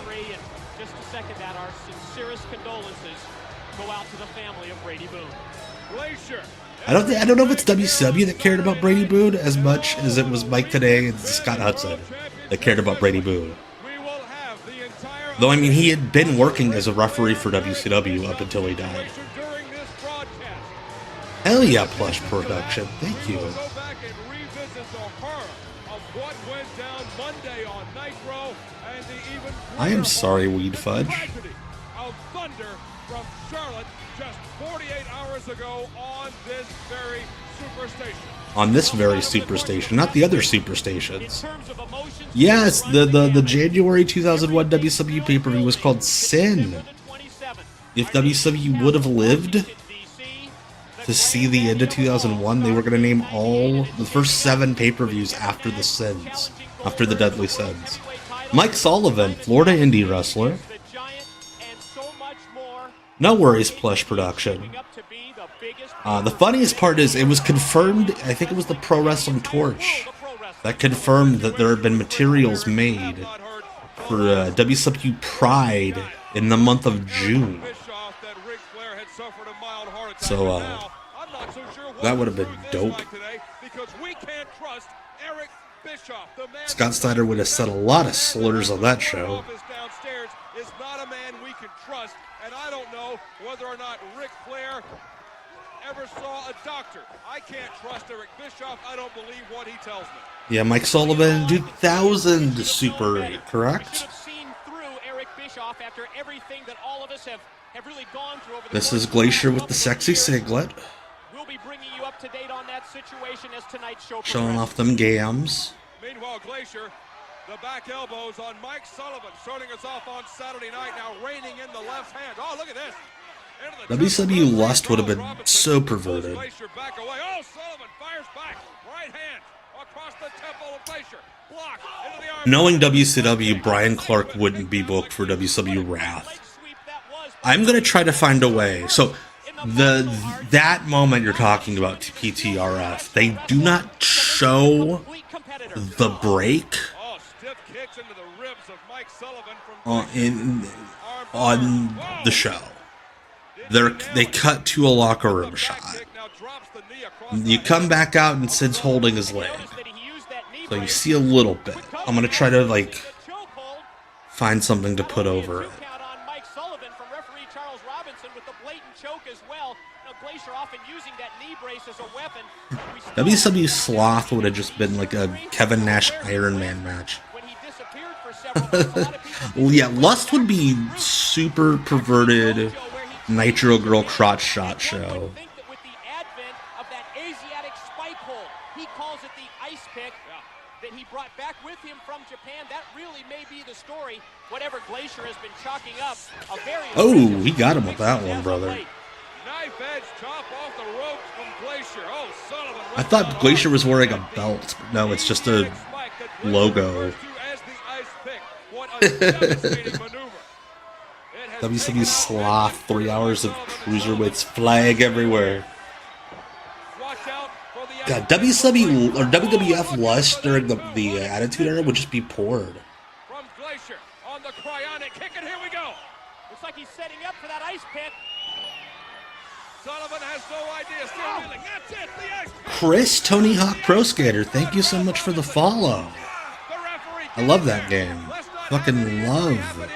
I don't know if it's WCW that cared about Brady Boone as much as it was Mike Today and Scott Hudson that cared about Brady Boone. Though, I mean, he had been working as a referee for WCW up until he died. Hell yeah, Plush Production. Thank you. I am sorry, Weed Fudge. On this very superstation, not the other superstations. Yes, the January 2001 WCW pay-per-view was called Sin. If WCW would have lived to see the end of 2001, they were going to name all the first 7 pay-per-views after the Sins, after the Deadly Sins. Mike Sullivan, Florida indie wrestler. No worries, Plush Production. The funniest part is it was confirmed, I think it was the Pro Wrestling Torch that confirmed that there had been materials made for WCW Pride in the month of June. So that would have been dope. because we can't trust Eric Bischoff. The man Scott Steiner would have said a lot of slurs on that show. downstairs is not a man we can trust, and I don't know whether or not Ric Flair ever saw a doctor. I can't trust Eric Bischoff. I don't believe what he tells me. Yeah, Mike Sullivan, 2000 Super 8, correct? Should have seen through Eric Bischoff after everything that all of us have really gone through over the This course is of Glacier the with the sexy singlet, We'll be bringing you up to date on that situation as tonight's show showing progresses. off them gams. Meanwhile, Glacier, the back elbows on Mike Sullivan, starting us off on Saturday night, now reining in the left hand. Oh, look at this. WCW Lust would have been so perverted. Glacier back away. Oh, Sullivan fires back. Right hand across the temple of Glacier. Block into the arm. Knowing WCW, Brian Clark wouldn't be booked for WCW Wrath. I'm gonna try to find a way. So that moment you're talking about, PTRF, they do not show the break Oh, stiff kicks into the ribs of Mike Sullivan from on the show. They cut to a locker room shot. You come back out and Sid's holding his leg. So you see a little bit. I'm gonna try to like find something to put over it. Mike Sullivan from referee Charles Robinson with the blatant choke as well. Now Glacier often using that knee brace as a weapon. WCW Sloth would have just been like a Kevin Nash Iron Man match. When he disappeared for several months, a lot of people Yeah, Lust would be super perverted Nitro Girl crotch shot show. think that with the advent of that Asiatic spike hold, he calls it the ice pick, that he brought back with him from Japan, that really may be the story. Whatever Glacier has been chalking up, a very Oh, he got him with that one, brother. knife edge chop off the ropes from Glacier. Oh, Sullivan. I thought Glacier was wearing a belt, but no, it's just a logo. WCW Sloth, 3 hours of cruiserweights, flag everywhere. God, WCW or WWF Lust during the Attitude Era would just be poured. From Glacier on the cryonic kick, and here we go. Looks like he's setting up for that ice pick. Sullivan has no idea, still kneeling. That's it, the ice pick. Chris, Tony Hawk Pro Skater, thank you so much for the follow. The referee. I love that game. Fucking love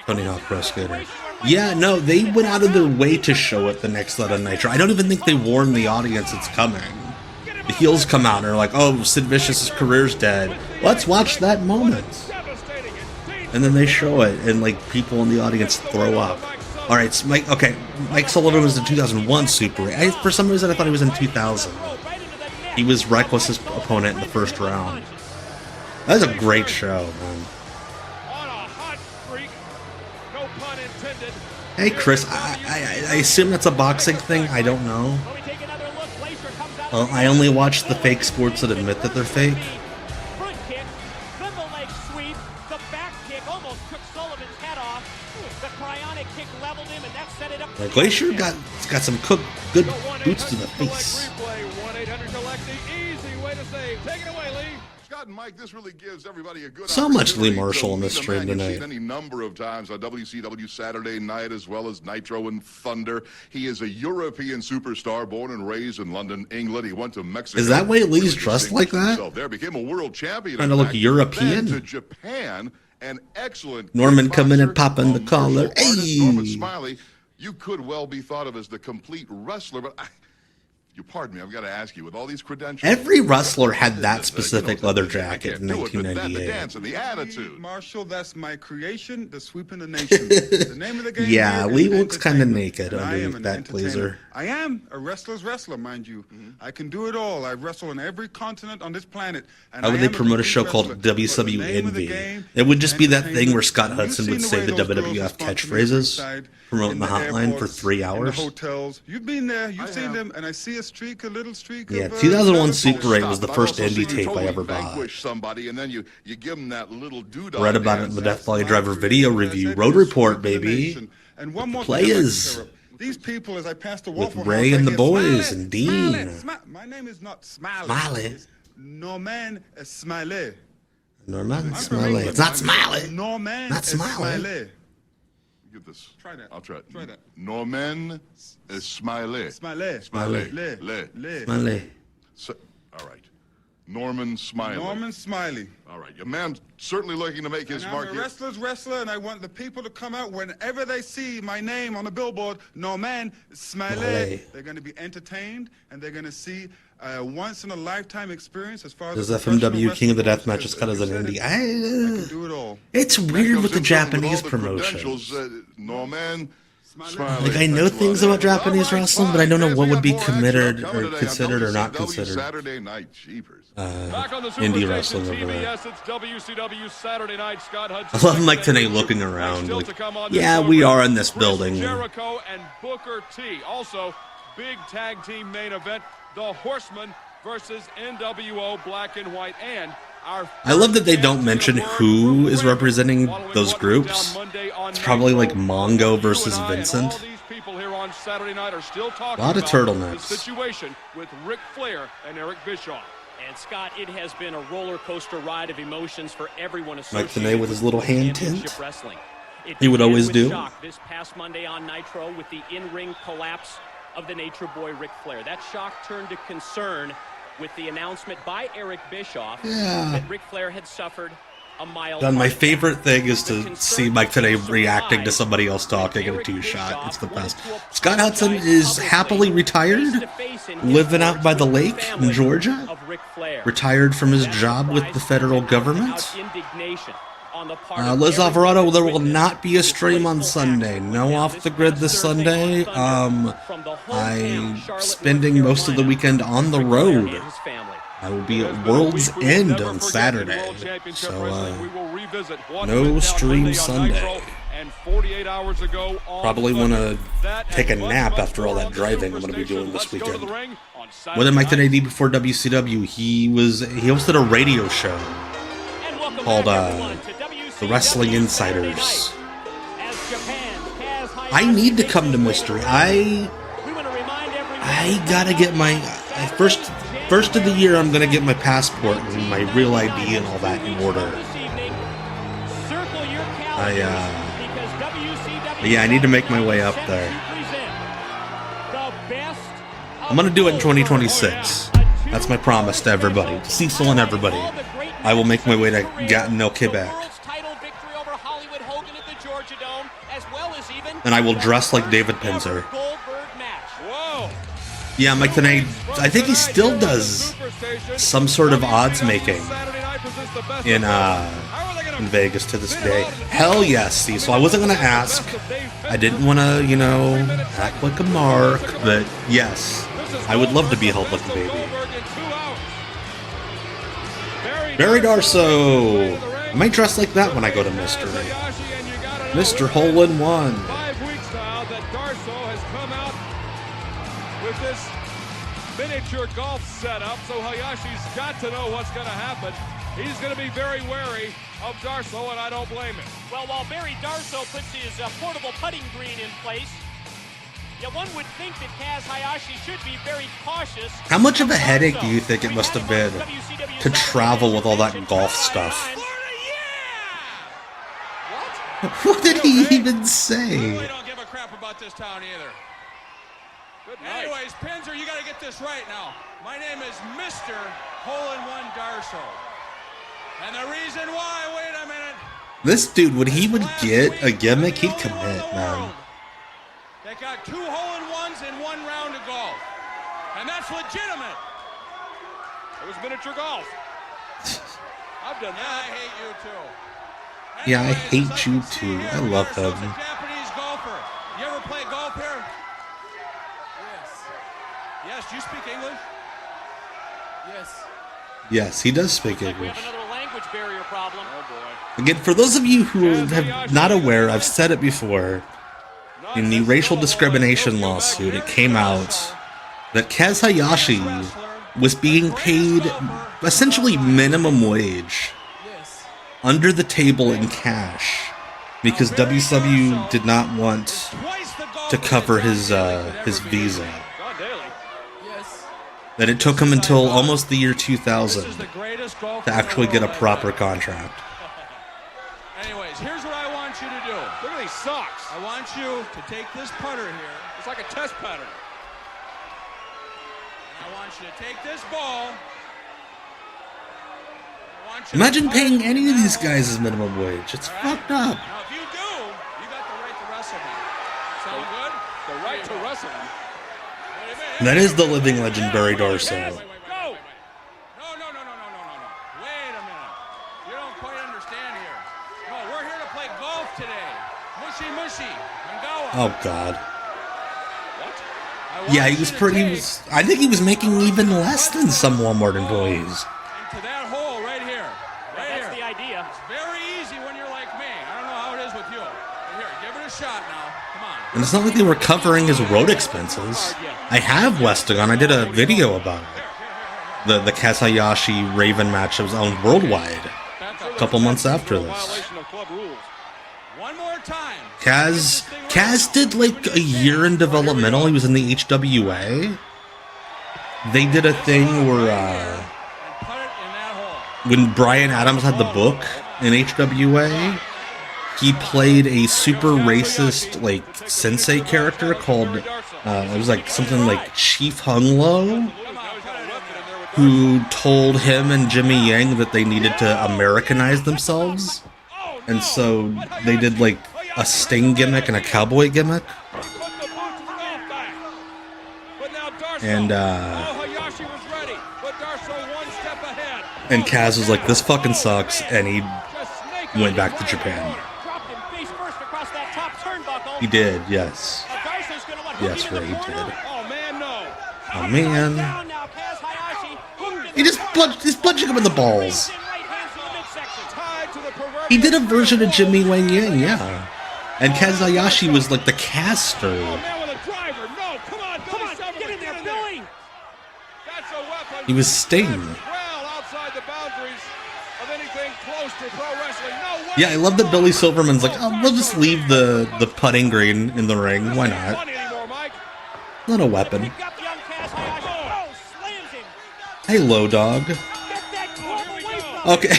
Tony Hawk Pro Skater. Yeah, no, they went out of their way to show it the next night on Nitro. I don't even think they warned the audience it's coming. The heels come out and are like, oh, Sid Vicious's career's dead. Let's watch that moment. And then they show it, and like people in the audience throw up. All right, so Mike Sullivan was in 2001 Super 8. For some reason, I thought he was in 2000. He was Reckless's opponent in the first round. That was a great show, man. On a hot streak. No pun intended. Hey, Chris, I assume that's a boxing thing. I don't know. When we take another look, Glacier comes out. I only watch the fake sports that admit that they're fake. Front kick, then the leg sweep, the back kick almost took Sullivan's head off. The cryonic kick leveled him, and that set it up. Like, Glacier got some good boots to the face. Replay 1-800-COLLECT-E. Easy way to save. Take it away, Lee. Scott and Mike, this really gives everybody a good So much Lee opportunity Marshall to in this meet a stream man you've tonight. seen any number of times on WCW Saturday Night as well as Nitro and Thunder. He is a European superstar born and raised in London, England. He went to Mexico. Is that why Lee's Really dressed like that? himself There became a world champion. Trying to in look fact. European? Then to Japan, an excellent Norman kickboxer, coming and popping the collar. martial artist, Norman Hey! Smiley. You could well be thought of as the complete wrestler, but you pardon me, I've got to ask you, with all these credentials. Every wrestler had that specific leather I jacket in can't do it, but then the 1998. dance and the attitude. Marshall, that's my creation, the sweeping the nation. The name of the game. Yeah, here Lee is looks kind of entertainment, naked and I am underneath an that entertainer. blazer. I am a wrestler's wrestler, mind you. I can do it all. I wrestle on every continent on this planet. And How would I they am promote a complete show called wrestler. But the WCW name of the Envy? game It would just be that thing where entertainment. Scott You've Hudson seen would the say way the those girls WWF respond to me catchphrases, inside, promoting in the hotline for airports, 3 in the hours. hotels. You've been there. You've seen have. them, and I see a streak, a little streak. Yeah, of, 2001 jealousy. Super 8 was the But I've first also indie seen you tape I totally ever bought. vanquish somebody, and then you give them that little doodah. Read about it in the Death Valley Driver video review. Road Report, baby. And one more Players. thing I'd like to clear up. These people, as I pass the With Waffle Ray House, and I the hear, boys "Smiley, and Dean." Smiley, my name is not Smiley. Smiley. It's Norman Smiley. Norman I'm from Smiley. England. It's not I'm Smiley. Norman Not Smiley. Get this. Try that. I'll try it. Try that. Norman Smiley. Smiley. Smiley. Le. Le. Le. Smiley. All right. Norman Smiley. Norman Smiley. All right. Your man's certainly looking to make his And mark I'm a here. wrestler's wrestler, and I want the people to come out whenever they see my name on the billboard, Norman Smiley. They're going to be entertained, and they're going to see a once-in-a-lifetime experience as far as This FMW King of the Deathmatch is cut as an indie. I can do it all. It's weird with the Japanese promotions. Norman Smiley. Like, I know things about Japanese wrestling, but I don't know what would be committed or considered or not considered Saturday night indie wrestling over there. It's WCW Saturday night. Scott I Hudson. love Mike Tenay looking around. Like, yeah, we are in this building. Jericho and Booker T. Also, big tag team main event: The Horsemen versus NWO Black and White. And I love that they don't mention who is representing those groups. It's probably like Mongo versus Vincent. A lot of turtlenecks. Situation with Ric Flair and Eric Bischoff. And Scott, it has been a roller coaster ride of emotions for everyone Mike Tenay with his little hand tint. Wrestling. He would always do. Shock this past Monday on Nitro with the in-ring collapse of the Nature Boy Ric Flair. That shock turned to concern with the announcement by Eric Bischoff that Ric Flair had suffered a mild Done. My heart favorite thing is to see Mike Tenay reacting to somebody else talking in a two-shot. It's the best. Scott Hudson is happily retired, living out by the lake in Georgia. Retired from his job with the federal government. Liz Alvarado, there will not be a stream on Sunday. No Off the Grid this Sunday. I'm spending most of the weekend on the road. I will be at World's End on Saturday. So, no stream Sunday. Probably want to take a nap after all that driving I'm going to be doing this weekend. What did Mike Tenay do before WCW? He hosted a radio show called The Wrestling Insiders. I need to come to Mystery. I gotta get my first of the year. I'm gonna get my passport and my real ID and all that in order. I need to make my way up there. I'm gonna do it in 2026. That's my promise to everybody, to Cecil and everybody. I will make my way to Gatineau, Quebec. And I will dress like David Pinzer. Yeah, Mike Tenay, I think he still does some sort of odds making in Vegas to this day. Hell yes, Cecil. I wasn't going to ask. I didn't want to, act like a mark, but yes, I would love to be held like a baby. Barry Darso. I might dress like that when I go to Mystery. Mr. Hole in One. 5 weeks now that Darso has come out with this miniature golf setup, so Hayashi's got to know what's going to happen. He's going to be very wary of Darso, and I don't blame him. Well, while Barry Darso puts his portable putting green in place, one would think that Kaz Hayashi should be very cautious. How much of a headache do you think it must have been to travel with all that golf stuff? What did he even say? We don't give a crap about this town either. Anyways, Pinzer, you got to get this right now. My name is Mr. Hole-in-One Darso. And the reason why, wait a minute. This dude, when he would get a gimmick, he'd commit, man. They got 2 hole-in-ones in 1 round of golf. And that's legitimate. It was miniature golf. I've done that. I hate you too. Yeah, I hate you too. I love him. Japanese golfer. You ever play golf here? Yes. Yes, do you speak English? Yes. Yes, he does speak English. We have another language barrier problem. Oh boy. Again, for those of you who have not aware, I've said it before. In the racial discrimination lawsuit, it came out that Kaz Hayashi was being paid essentially minimum wage under the table in cash because WCW did not want to cover his visa. That it took him until almost the year 2000 to actually get a proper contract. Anyways, here's what I want you to do. Look at these socks. I want you to take this putter here. It's like a test putter. I want want you to take this ball. Imagine paying any of these guys as minimum wage. It's fucked up. Now, if you do, you got the right to wrestle him. Sound good? The right to wrestle him. That is the living legend, Barry Darso. Go! No. Wait a minute. You don't quite understand here. No, we're here to play golf today. Mushy. Oh, God. Yeah, he was pretty. I think he was making even less than some Walmart employees. To that hole right here. That's the idea. It's very easy when you're like me. I don't know how it is with you. But here, give it a shot now. Come on. And it's not like they were covering his road expenses. I have Westagon. I did a video about it. The Kaz Hayashi Raven match was on Worldwide a couple months after this. One more time. Kaz did like a year in developmental. He was in the HWA. They did a thing where when Brian Adams had the book in HWA, he played a super racist like sensei character called it was like something like Chief Hung Lo, who told him and Jimmy Yang that they needed to Americanize themselves, and so they did like a Sting gimmick and a cowboy gimmick. And Kaz was like, "This fucking sucks," and he went back to Japan. He did, yes. Yes, Ray did. Oh man. He just he's punching him in the balls. He did a version of Jimmy Wang Yang, yeah. And Kaz Hayashi was like the caster. He was Sting. Yeah, I love that Billy Silverman's like, oh, we'll just leave the putting green in the ring. Why not? Not a weapon. Hey, Low Dog. Okay,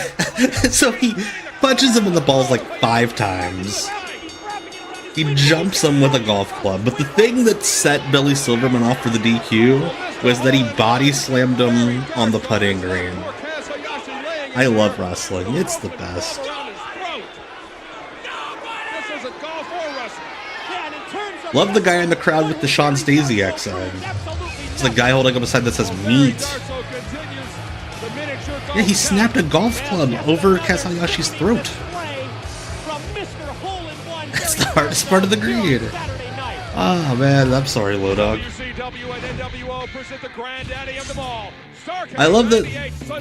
so he punches him in the balls like 5 times. He jumps him with a golf club. But the thing that set Billy Silverman off for the DQ was that he body slammed him on the putting green. I love wrestling. It's the best. Love the guy in the crowd with the Sean Stasiak sign. It's the guy holding up a sign that says meat. Yeah, he snapped a golf club over Kaz Hayashi's throat. That's the hardest part of the green. Oh man, I'm sorry, Low Dog. I love that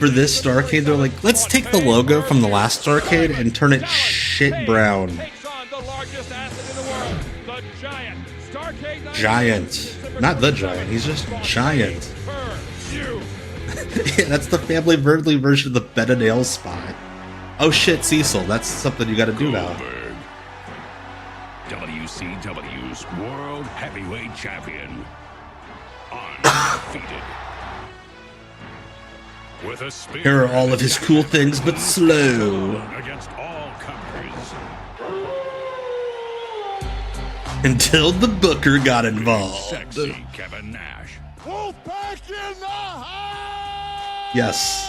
for this Starrcade, they're like, let's take the logo from the last Starrcade and turn it shit brown. Giant. Not the Giant, he's just Giant. Yeah, that's the family friendly version of the bed of nails spot. Oh shit, Cecil, that's something you gotta do now. WCW's World Heavyweight Champion. Undefeated. With a spear. Here are all of his cool things, but slow. Against all comers. Until the booker got involved. Sexy Kevin Nash. Yes.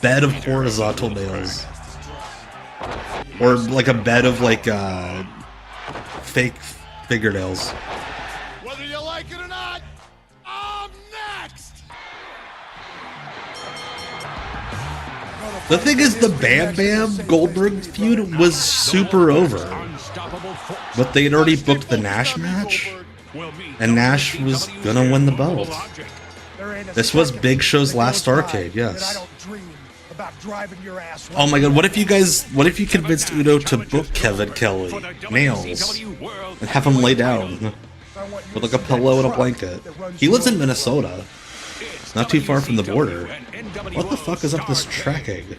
Bed of horizontal nails. Or like a bed of like fake fingernails. Whether you like it or not, I'm next. The thing is, the Bam Bam Goldberg feud was super over, but they had already booked the Nash match, and Nash was gonna win the belt. This was Big Show's last Starrcade, yes. Oh my god, what if you convinced Udo to book Kevin Kelly, nails, and have him lay down with like a pillow and a blanket? He lives in Minnesota, not too far from the border. What the fuck is up this tracking?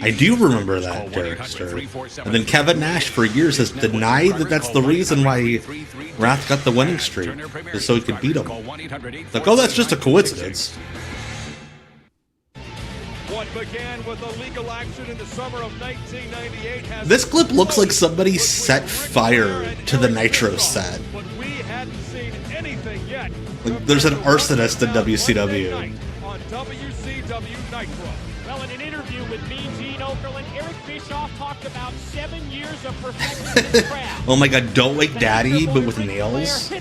I do remember that, Derrickster. And then Kevin Nash for years has denied that that's the reason why Wrath got the winning streak, is so he could beat him. Like, oh, that's just a coincidence. What began with a legal action in the summer of 1998 has This clip looks like somebody set fire to the Nitro set. but we hadn't seen anything anything yet. Like, there's an arsonist in WCW. On WCW Nitro. Well, in an interview with me, Gene Okerlund, Eric Bischoff talked about 7 years of perfecting his craft. Oh my god, Don't Wake Daddy, but with nails?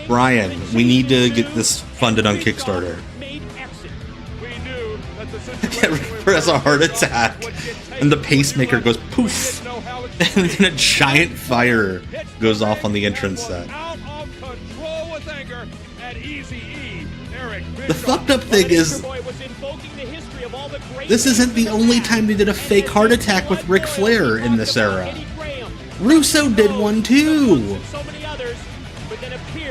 Brian, we need to get this funded on Kickstarter. Ric Flair has a heart attack, and the pacemaker goes poof, and then a giant fire goes off on the entrance set. The fucked up thing is, this isn't the only time they did a fake heart attack with Ric Flair in this era. Russo did one too.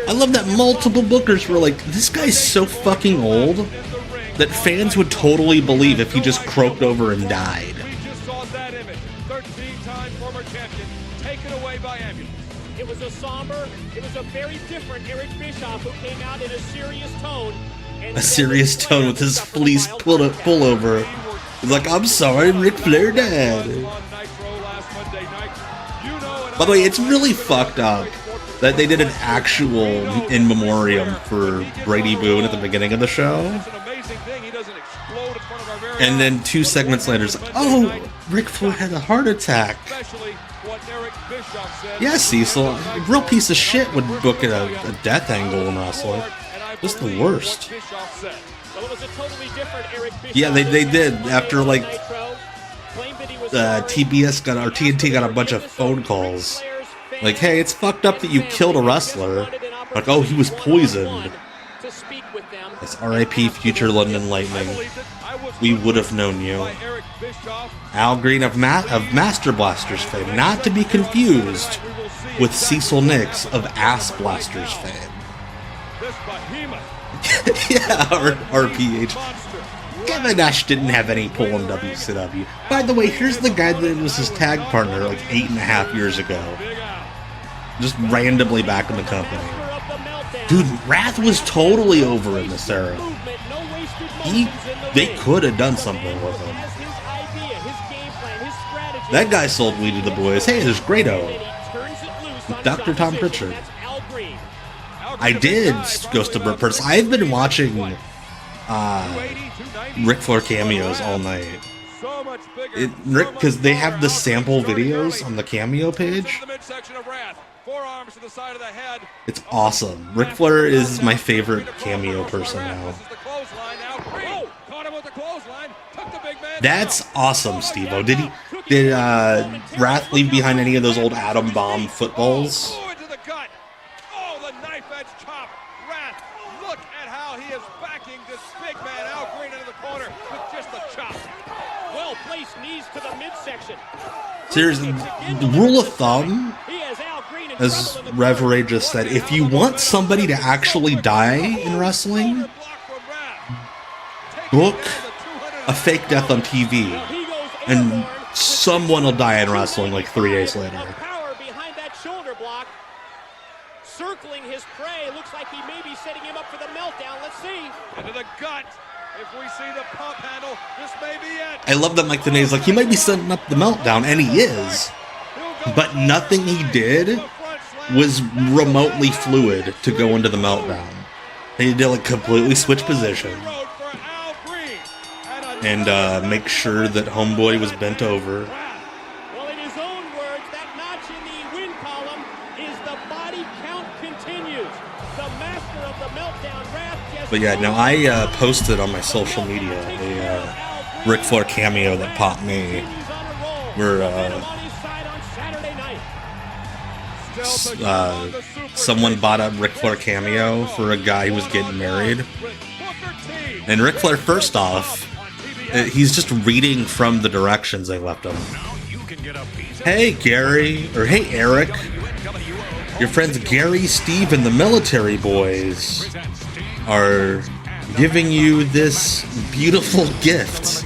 I love that multiple bookers were like, this guy's so fucking old that fans would totally believe if he just croaked over and died. We just saw that image. 13-time former champion taken away by ambulance. It was a somber, it was a very different Eric Bischoff who came out in a serious tone. A serious tone with his fleece pullover. He's like, I'm sorry, Ric Flair died. By the way, it's really fucked up that they did an actual in memoriam for Brady Boone at the beginning of the show. And then 2 segments later, it's like, oh, Ric Flair had a heart attack. Yeah, Cecil, a real piece of shit would book a death angle in wrestling. Just the worst. Yeah, they did. After, like, TNT got a bunch of phone calls. Like, hey, it's fucked up that you killed a wrestler. Like, oh, he was poisoned. It's R.I.P. future London Lightning. We would have known you. Al Green of Master Blasters fame, not to be confused with Cecil Nix of Ass Blasters fame. Yeah, RPH. Kevin Nash didn't have any pull in WCW. By the way, here's the guy that was his tag partner like 8.5 years ago. Just randomly back in the company. Dude, Wrath was totally over in this era. They could have done something with him. That guy sold weed to the boys. Hey, there's Grado. Dr. Tom Pritchard. I did Ghost of Burt Purtis. I've been watching Ric Flair cameos all night. Because they have the sample videos on the cameo page. It's awesome. Ric Flair is my favorite cameo person now. That's awesome, Steve-O. Did Wrath leave behind any of those old Atom Bomb footballs? Seriously, the rule of thumb, as Rev Ray just said, if you want somebody to actually die in wrestling, book a fake death on TV, and someone will die in wrestling like 3 days later. Circling his prey, looks like he may be setting him up for the meltdown. Let's see. Into the gut. If we see the pump handle, this may be it. I love that Mike Tenay's like, he might be setting up the meltdown, and he is. But nothing he did was remotely fluid to go into the meltdown. He did like completely switch position. And make sure that Homeboy was bent over. Well, in his own words, that notch in the win column is the body count continues. The master of the meltdown Wrath just... But yeah, no, I posted on my social media a Ric Flair cameo that popped me. Where someone bought a Ric Flair cameo for a guy who was getting married. And Ric Flair, first off, he's just reading from the directions they left him. Hey, Gary, or hey, Eric. Your friends Gary, Steve, and the Military Boys are giving you this beautiful gift.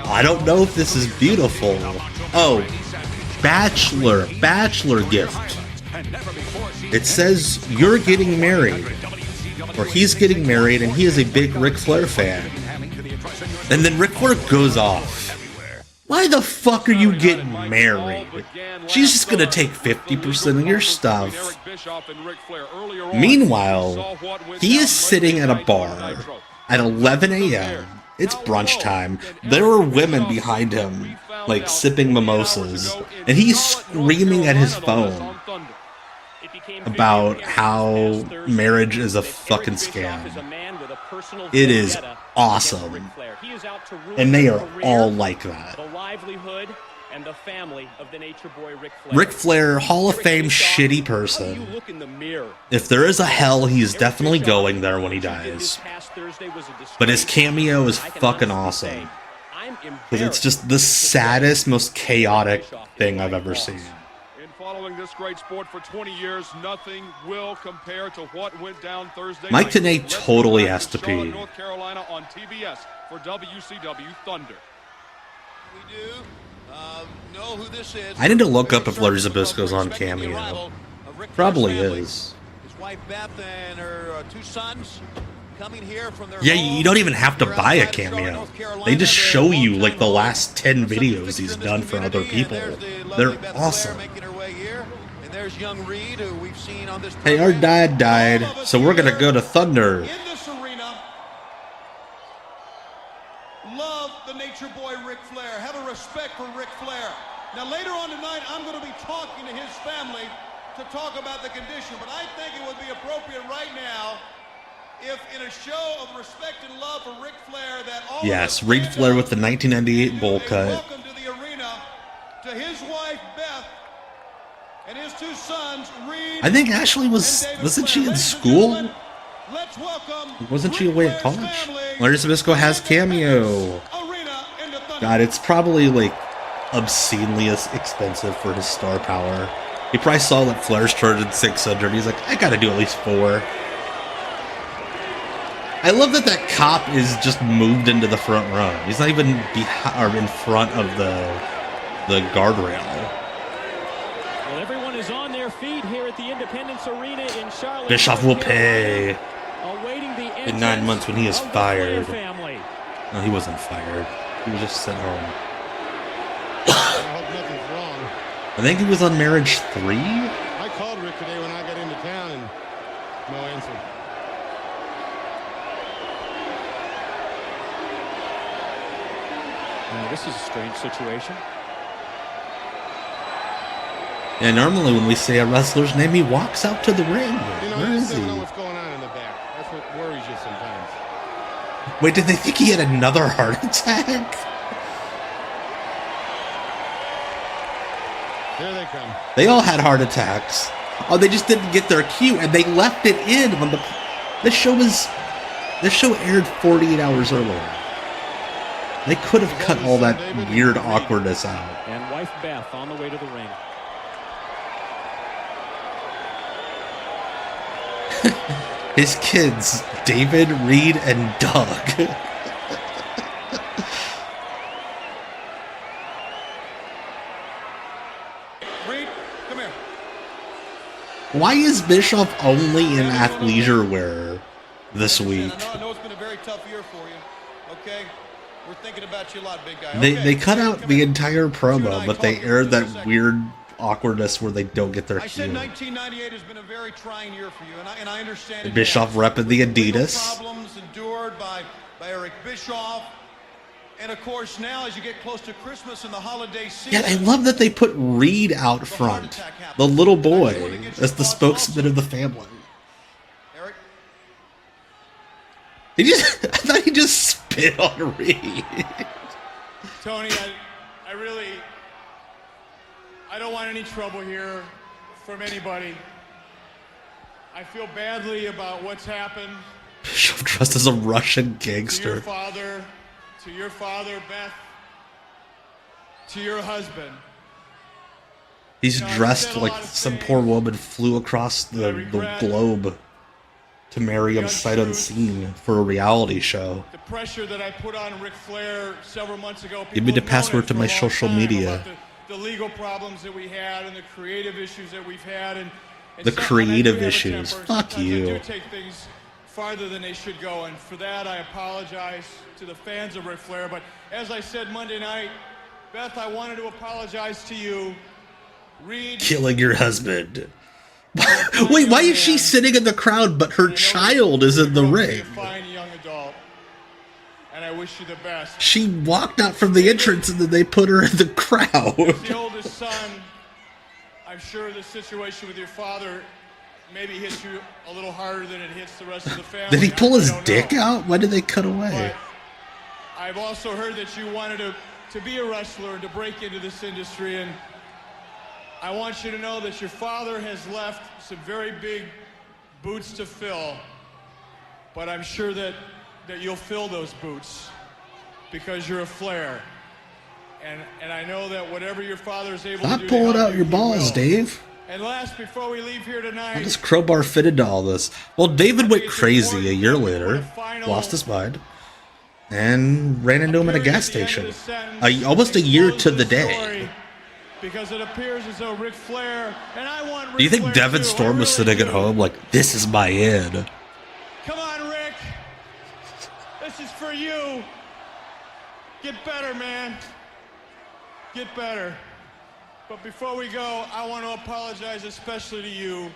I don't know if this is beautiful. Oh, bachelor gift. It says you're getting married, or he's getting married, and he is a big Ric Flair fan. And then Ric Flair goes off Why the fuck are you getting married? She's just gonna take 50% of your stuff. Meanwhile, he is sitting at a bar at 11 a.m. It's brunch time. There are women behind him, like, sipping mimosas, and he's screaming at his phone about how marriage is a fucking scam. It is awesome. And they are all like that. And the family of the Nature Boy Ric Flair, Hall of Fame shitty person. If there is a hell, he's definitely going there when he dies. But his cameo is fucking awesome. Because it's just the saddest, most chaotic thing I've ever seen. In following this great sport for 20 years, nothing will compare to what went down Thursday. Mike Tenay totally has to pee. North Carolina on TBS for WCW Thunder. We do. Know who this is. I need to look up if Larry Zbyszko's on Cameo. Probably is. His wife Beth and her 2 sons coming here from their Yeah, you don't even have to buy a Cameo. They just show you like the last 10 videos he's done for other people. They're awesome. Hey, our dad died, so we're gonna go to Thunder. In this arena, love the Nature Boy Ric Flair. Have a respect for Ric Flair. Now later on tonight, I'm going to be talking to his family to talk about the condition, but I think it would be appropriate right now if in a show of respect and love for Ric Flair that all yes, Reid Flair with the 1998 bowl cut. Welcome to the arena to his wife Beth and his 2 sons Reid. I think Ashley wasn't she in school? Let's welcome Wasn't she away at college? Larry Zbyszko has Cameo. God, it's probably like obscenely expensive for his star power. He probably saw that Flair's charging 600. He's like, I gotta do at least 4. I love that that cop is just moved into the front row. He's not even in front of the guardrail. Well, everyone is on their feet here at the Independence Arena in Charlotte. Bischoff will pay. Awaiting the In 9 months when he is fired. No, he wasn't fired. He was just sent home. I hope nothing's wrong. I think he was on Marriage 3? I called Rick today when I got into town and no answer. This is a strange situation. Yeah, normally when we say a wrestler's name, he walks out to the ring. Where is he? You know what's going on in the back. That's what worries you sometimes. Wait, did they think he had another heart attack? Here they come. They all had heart attacks. Oh, they just didn't get their cue, and they left it in when this show aired 48 hours earlier. They could have cut all that weird awkwardness out. And wife Beth on the way to the ring. His kids, David, Reed, and Doug. Reid, come here. Why is Bischoff only in athleisure wear this week? I know it's been a very tough year for you. Okay? We're thinking about you a lot, big guy. They cut out the entire promo, but they aired that weird awkwardness where they don't get their I said cue. 1998 has been a very trying year for you, and I understand. Bischoff repping the Adidas. Problems endured by Eric Bischoff, and of course now as you get close to Christmas and the holiday season. Yeah, I love that they put Reed out front, the little boy, as the spokesman of the family. Eric, I thought he just spit on Reed. Tony, I don't want any trouble here from anybody. I feel badly about what's happened. Bischoff dressed as a Russian To your gangster. father, Beth, to your husband. He's dressed like some poor woman flew across the globe to marry him sight unseen for a reality show. The pressure that I put on Ric Flair several months ago. Give me the people have known password it to for my a long social time media. about the legal problems that we had and the creative issues that we've had. And The sometimes I creative do have a issues. temper. Fuck Sometimes I you. do take things farther than they should go, and for that I apologize to the fans of Ric Flair. But as I said Monday night, Beth, I wanted to apologize to you. Reed, killing your husband. Wait, why is she sitting in the crowd but her child is in the ring? fine young adult, and I wish you the best. She walked out from the entrance and then they put her in the crowd. As the oldest son, I'm sure the situation with your father maybe hits you a little harder than it hits the rest of the family. Did he pull his dick out? Why did they cut away? But I've also heard that you wanted to be a wrestler and to break into this industry, and I want you to know that your father has left some very big boots to fill, but I'm sure that you'll fill those boots because you're a Flair. And I know that whatever your father's able to do. Stop pulling out your balls, Dave. And last, before we leave here tonight, How does Crowbar fit into all this? Well, David went crazy a year later, lost his mind, and ran into him at a gas station. Almost a year to the day. Because it appears as though Ric Flair, and I want Ric Do you think Flair Devin too. Storm was sitting at home like, this is my end? Come on, Rick. This is for you. Get better, man. Get better. But before we go, I want to apologize especially to you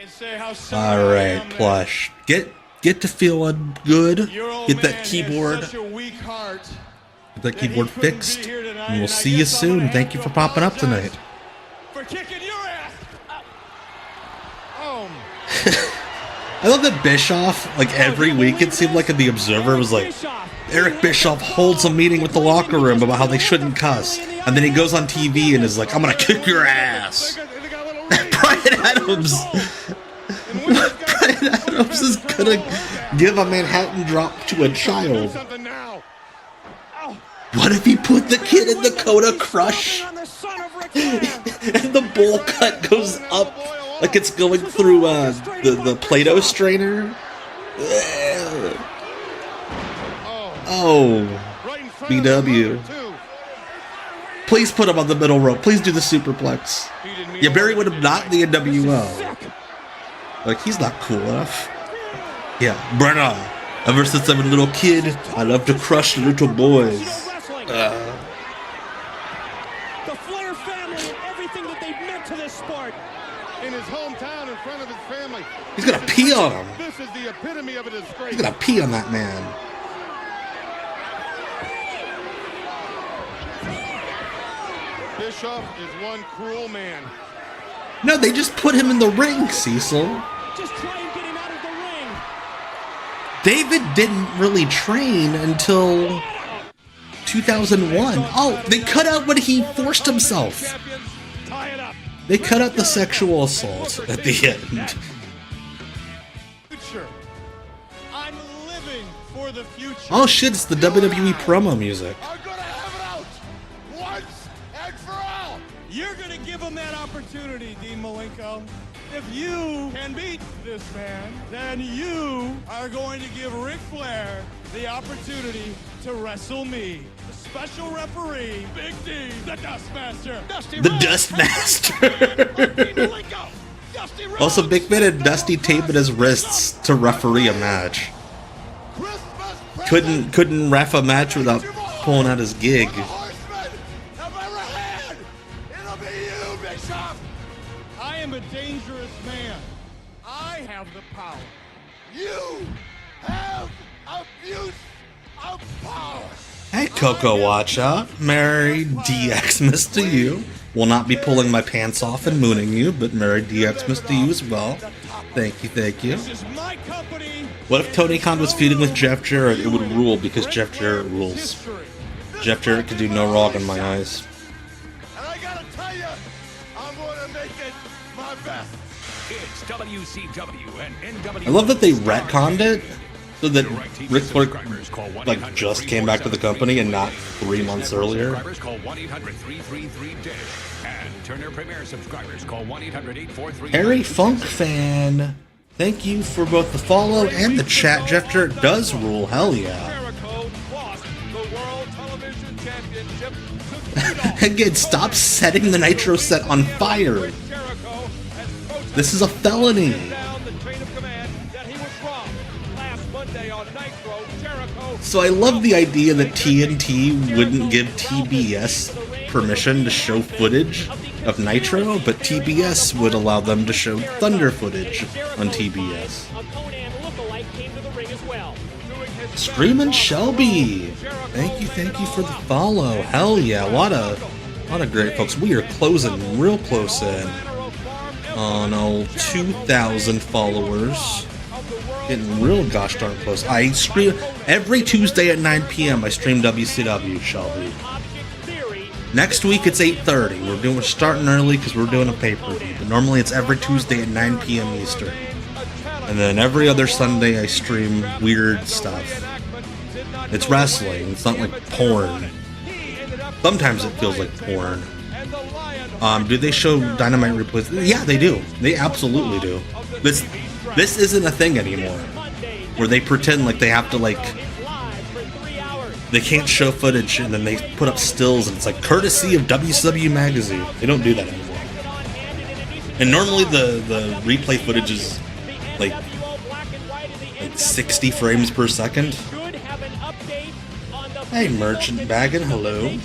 and say how sorry All I right, am Plush. Get to feeling good. your old Get that man keyboard. has such a weak heart. Get that keyboard fixed. And we'll see you soon. Thank you for popping up tonight. For kicking your ass. I love that Bischoff, like every week it seemed like in The Observer was like, Eric Bischoff holds a meeting with the locker room about how they shouldn't cuss. And then he goes on TV and is like, I'm going to kick your ass. Brian Adams. Brian Adams is going to give a Manhattan drop to a child. What if he put the kid in the Coda Crush? And the bowl cut goes up like it's going through the Play-Doh strainer? Oh, BW. Please put him on the middle rope. Please do the superplex. You bury him not in the NWO. Like, he's not cool enough. Yeah, Brenna. Ever since I'm a little kid, I love to crush little boys. The Flair family and everything that they've meant to this sport. In his hometown, in front of his family. He's gonna pee on him. This is the epitome of a disgrace. He's gonna pee on that man. Bischoff is one cruel man. No, they just put him in the ring, Cecil. Just try and get him out of the ring. David didn't really train until 2001. Oh, they cut out when he forced himself. They cut out the sexual assault at the end. I'm living for the future. Oh shit, it's the WWE promo music. Once and for all. You're going to give him that opportunity, Dean Malenko. If you can beat this man, then you are going to give Ric Flair the opportunity to wrestle me. The special referee, Big D, the Dustmaster. The Dustmaster. Also, Big Ben and Dusty taping his wrists to referee a match. Couldn't ref a match without pulling out his gig. I am a dangerous man. I have the power. You have abuse of power. Hey, Coco, watch out. Merry DXmas to you. Will not be pulling my pants off and mooning you, but Merry DXmas to you as well. Thank you, thank you. What if Tony Khan was feuding with Jeff Jarrett? It would rule because Jeff Jarrett rules. Jeff Jarrett could do no wrong in my eyes. And I gotta tell you, I'm gonna make it my best. It's WCW and NWO. I love that they retconned it so that Ric Flair like just came back to the company and not 3 months earlier. Call 1-800-333-DISH. And Turner Premier subscribers call 1-800-843. Harry Funk fan, thank you for both the follow and the chat. Jeff Jarrett does rule. Hell yeah. Again, stop setting the Nitro set on fire. This is a felony. Saturday on Nitro, Jericho. So I love the idea that TNT wouldn't give TBS permission to show footage of Nitro, but TBS would allow them to show Thunder footage on TBS. Screamin' Shelby, thank you for the follow. Hell yeah, a lot of great folks. We are closing real close in on 2,000 followers. Getting real gosh darn close. I stream every Tuesday at 9 p.m. I stream WCW, Shelby. Next week it's 8:30. We're starting early because we're doing a pay-per-view. But normally it's every Tuesday at 9 p.m. Eastern. And then every other Sunday I stream weird stuff. It's wrestling. It's not like porn. Sometimes it feels like porn. Do they show Dynamite replays? Yeah, they do. They absolutely do. This isn't a thing anymore, where they pretend like they have to they can't show footage and then they put up stills and it's like courtesy of WCW magazine. They don't do that anymore. And normally the replay footage is like 60 frames per second. Hey, Merchant Baggin', hello.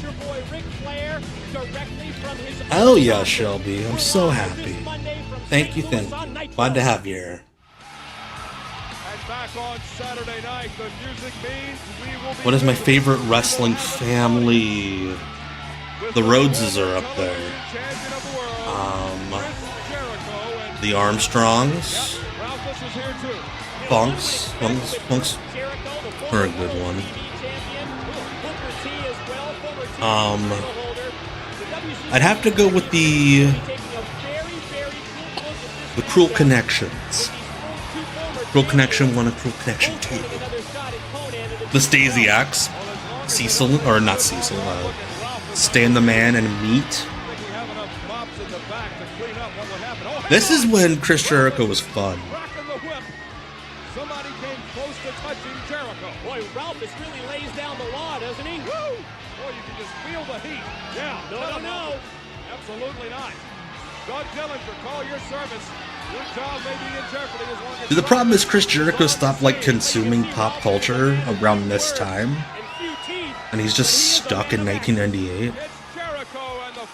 Oh yeah, Shelby, I'm so happy. Thank you. Glad to have you here. What is my favorite wrestling family? The Rhodeses are up there. The Armstrongs. Funks are a good one. I'd have to go with the Cruel Connections. Cruel Connection 1 and Cruel Connection 2. The Stasiacs. Stan the Man and Meat. This is when Chris Jericho was fun. Somebody came close to touching Jericho. Boy, Ralph really lays down the law, doesn't he? Woo! Boy, you can just feel the heat. Yeah. No. Absolutely not. Doug Dillinger, call your service. Your job may be in jeopardy as long as... The problem is Chris Jericho stopped consuming pop culture around this time. And he's just stuck in 1998.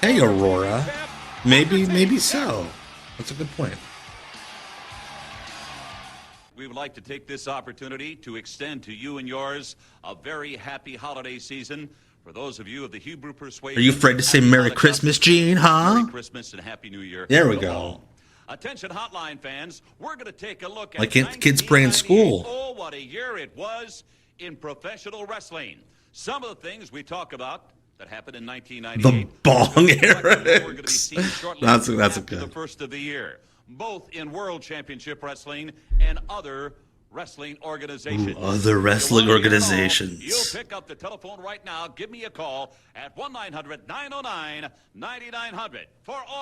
Hey, Aurora. Maybe so. That's a good point. We would like to take this opportunity to extend to you and yours a very happy holiday season. For those of you of the Hebrew persuasion... Are you afraid to say Merry Christmas, Gene, huh? Merry Christmas and Happy New Year. There we go. Attention hotline fans, we're going to take a look at... Why can't the kids pray in school? Oh, what a year it was in professional wrestling. Some of the things we talk about that happened in 1998... The bong Erics. That's a good... The first of the year, both in World Championship Wrestling and other wrestling organizations. Ooh, other wrestling organizations. You'll pick up the telephone right now. Give me a call at 1-900-909-9900.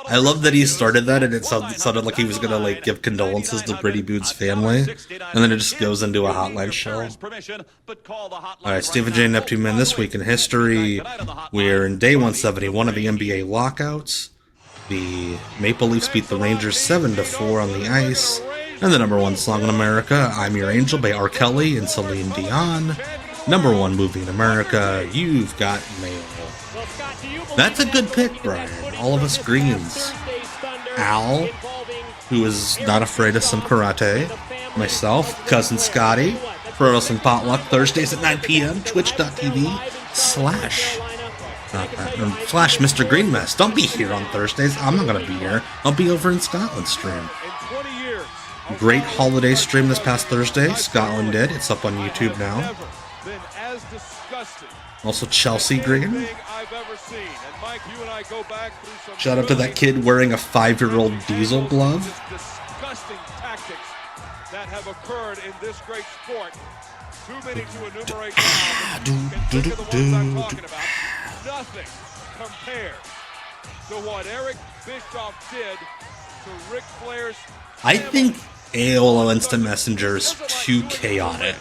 I love that he started that and it sounded like he was going to give condolences to Brady Boots' family. And then it just goes into a hotline show. Alright, Stephen J. Neptune Man, this week in history, we're in day 171 of the NBA lockouts. The Maple Leafs beat the Rangers 7-4 on the ice. And the number one song in America, I'm Your Angel by R. Kelly and Celine Dion. Number one movie in America, You've Got Mail. That's a good pick, Brian. All of us greens. Al, who is not afraid of some karate. Myself, Cousin Scotty. Pro Wrestling Potluck, Thursdays at 9 p.m. Twitch.tv/. Slash Mr. Green Mess. Don't be here on Thursdays. I'm not going to be here. I'll be over in Scotland stream. Great holiday stream this past Thursday. Scotland did. It's up on YouTube now. Also Chelsea Green. Shout out to that kid wearing a 5-year-old Diesel glove. Disgusting tactics that have occurred in this great sport. Too many to enumerate now. Think of the ones I'm talking about. Nothing compared to what Eric Bischoff did to Ric Flair's... I think AOL Instant Messenger is too chaotic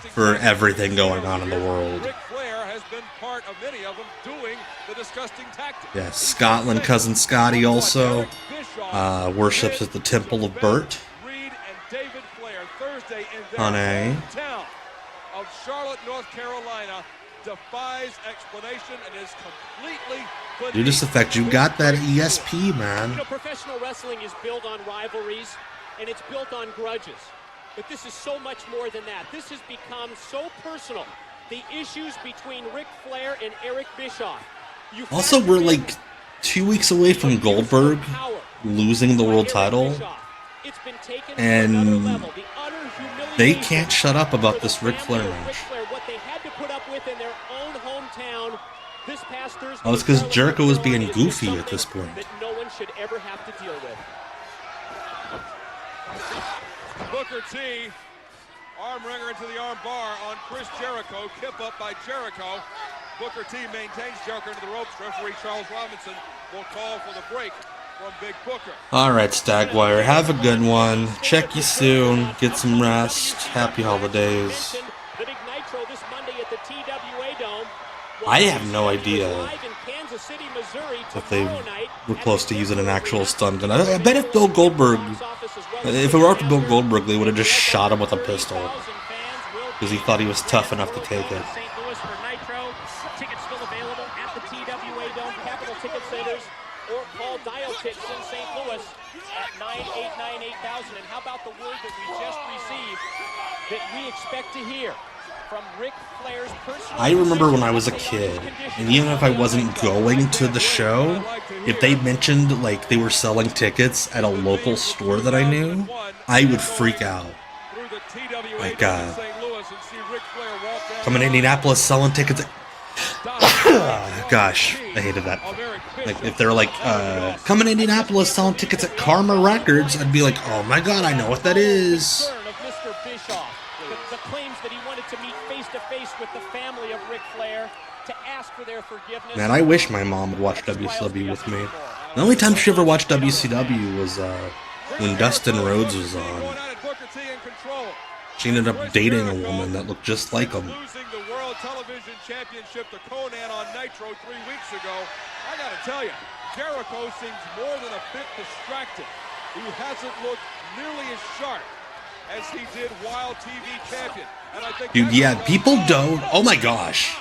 for everything going on in the world. Ric Flair has been part of many of them doing the disgusting tactics. Yeah, Scotland Cousin Scotty also worships at the Temple of Burt. Tuesday in their Honey. hometown of Charlotte, North Carolina, defies explanation and is completely Due to the fact you got that ESP, man. You know, professional wrestling is built on rivalries, and it's built on grudges. But this is so much more than that. This has become so personal. The issues between Ric Flair and Eric Bischoff. Also, we're like 2 weeks away from Goldberg losing the world title, and they can't shut up about this Ric Flair match. What they had to put up with in their own hometown this past Thursday. Oh, it's because Jericho was being goofy at this point. That no one should ever have to deal with. Booker T, arm wringer into the arm bar on Chris Jericho. Kip up by Jericho. Booker T maintains Jericho into the ropes. Referee Charles Robinson will call for the break from Big Booker. Alright, Stagwire, have a good one. Check you soon. Get some rest. Happy holidays. I have no idea if they were close to using an actual stun gun. I bet if Bill Goldberg, if it were up to Bill Goldberg, they would have just shot him with a pistol. Because he thought he was tough enough to take it. Tickets still available at the TWA Dome, Capital Ticket Centers, or call Dial Tips in St. Louis at 989-8000. And how about the word that we just received that we expect to hear from Ric Flair's personal... I remember when I was a kid, and even if I wasn't going to the show, if they mentioned like they were selling tickets at a local store that I knew, I would freak out. Like, coming to Indianapolis selling tickets at... Gosh, I hated that. Like, if they're like, coming to Indianapolis selling tickets at Karma Records, I'd be like, oh my god, I know what that is. The claims that he wanted to meet face to face with the family of Ric Flair to ask for their forgiveness. Man, I wish my mom would watch WCW with me. The only time she ever watched WCW was when Dustin Rhodes was on. She ended up dating a woman that looked just like him. Losing the World Television Championship to Conan on Nitro 3 weeks ago. I gotta tell you, Jericho seems more than a bit distracted. He hasn't looked nearly as sharp as he did while TV champion. And I think dude, yeah, people don't... Oh my gosh.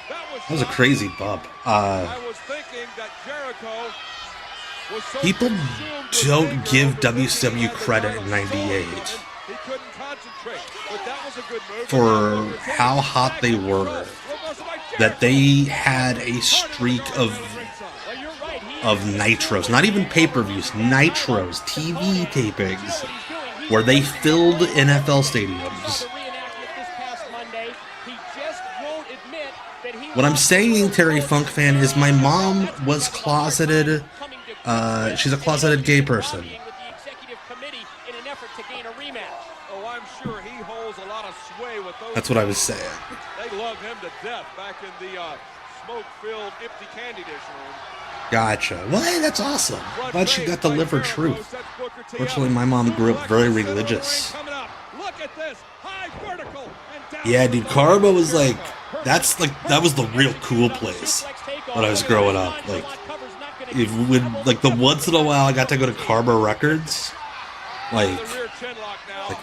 That was a crazy bump. I was thinking that Jericho was so people don't give WCW credit in '98 for how hot they were. That they had a streak of nitros, not even pay-per-views, nitros, TV tapings, where they filled NFL stadiums. What I'm saying, Terry Funk fan, is my mom was closeted. She's a closeted gay person. That's what I was saying. They love him to death back in the smoke-filled, empty candy dish room. Gotcha. Well, hey, that's awesome. Glad she got to live her truth. Fortunately, my mom grew up very religious. Yeah, dude, Karma was like, that was the real cool place when I was growing up. Like, the once in a while I got to go to Karma Records, like,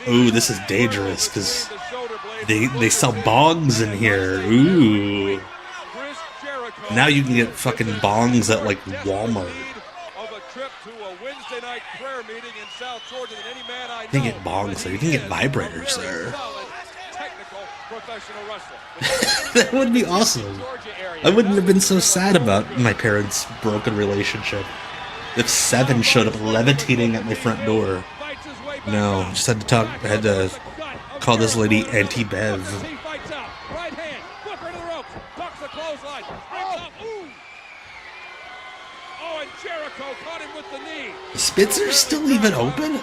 ooh, this is dangerous because they sell bongs in here. Ooh. Now you can get fucking bongs at like Walmart. You can get bongs there. You can get vibrators there. That would be awesome. I wouldn't have been so sad about my parents' broken relationship if Seven showed up levitating at my front door. No, just had to call this lady Auntie Bev. Is Spitzer's still even open?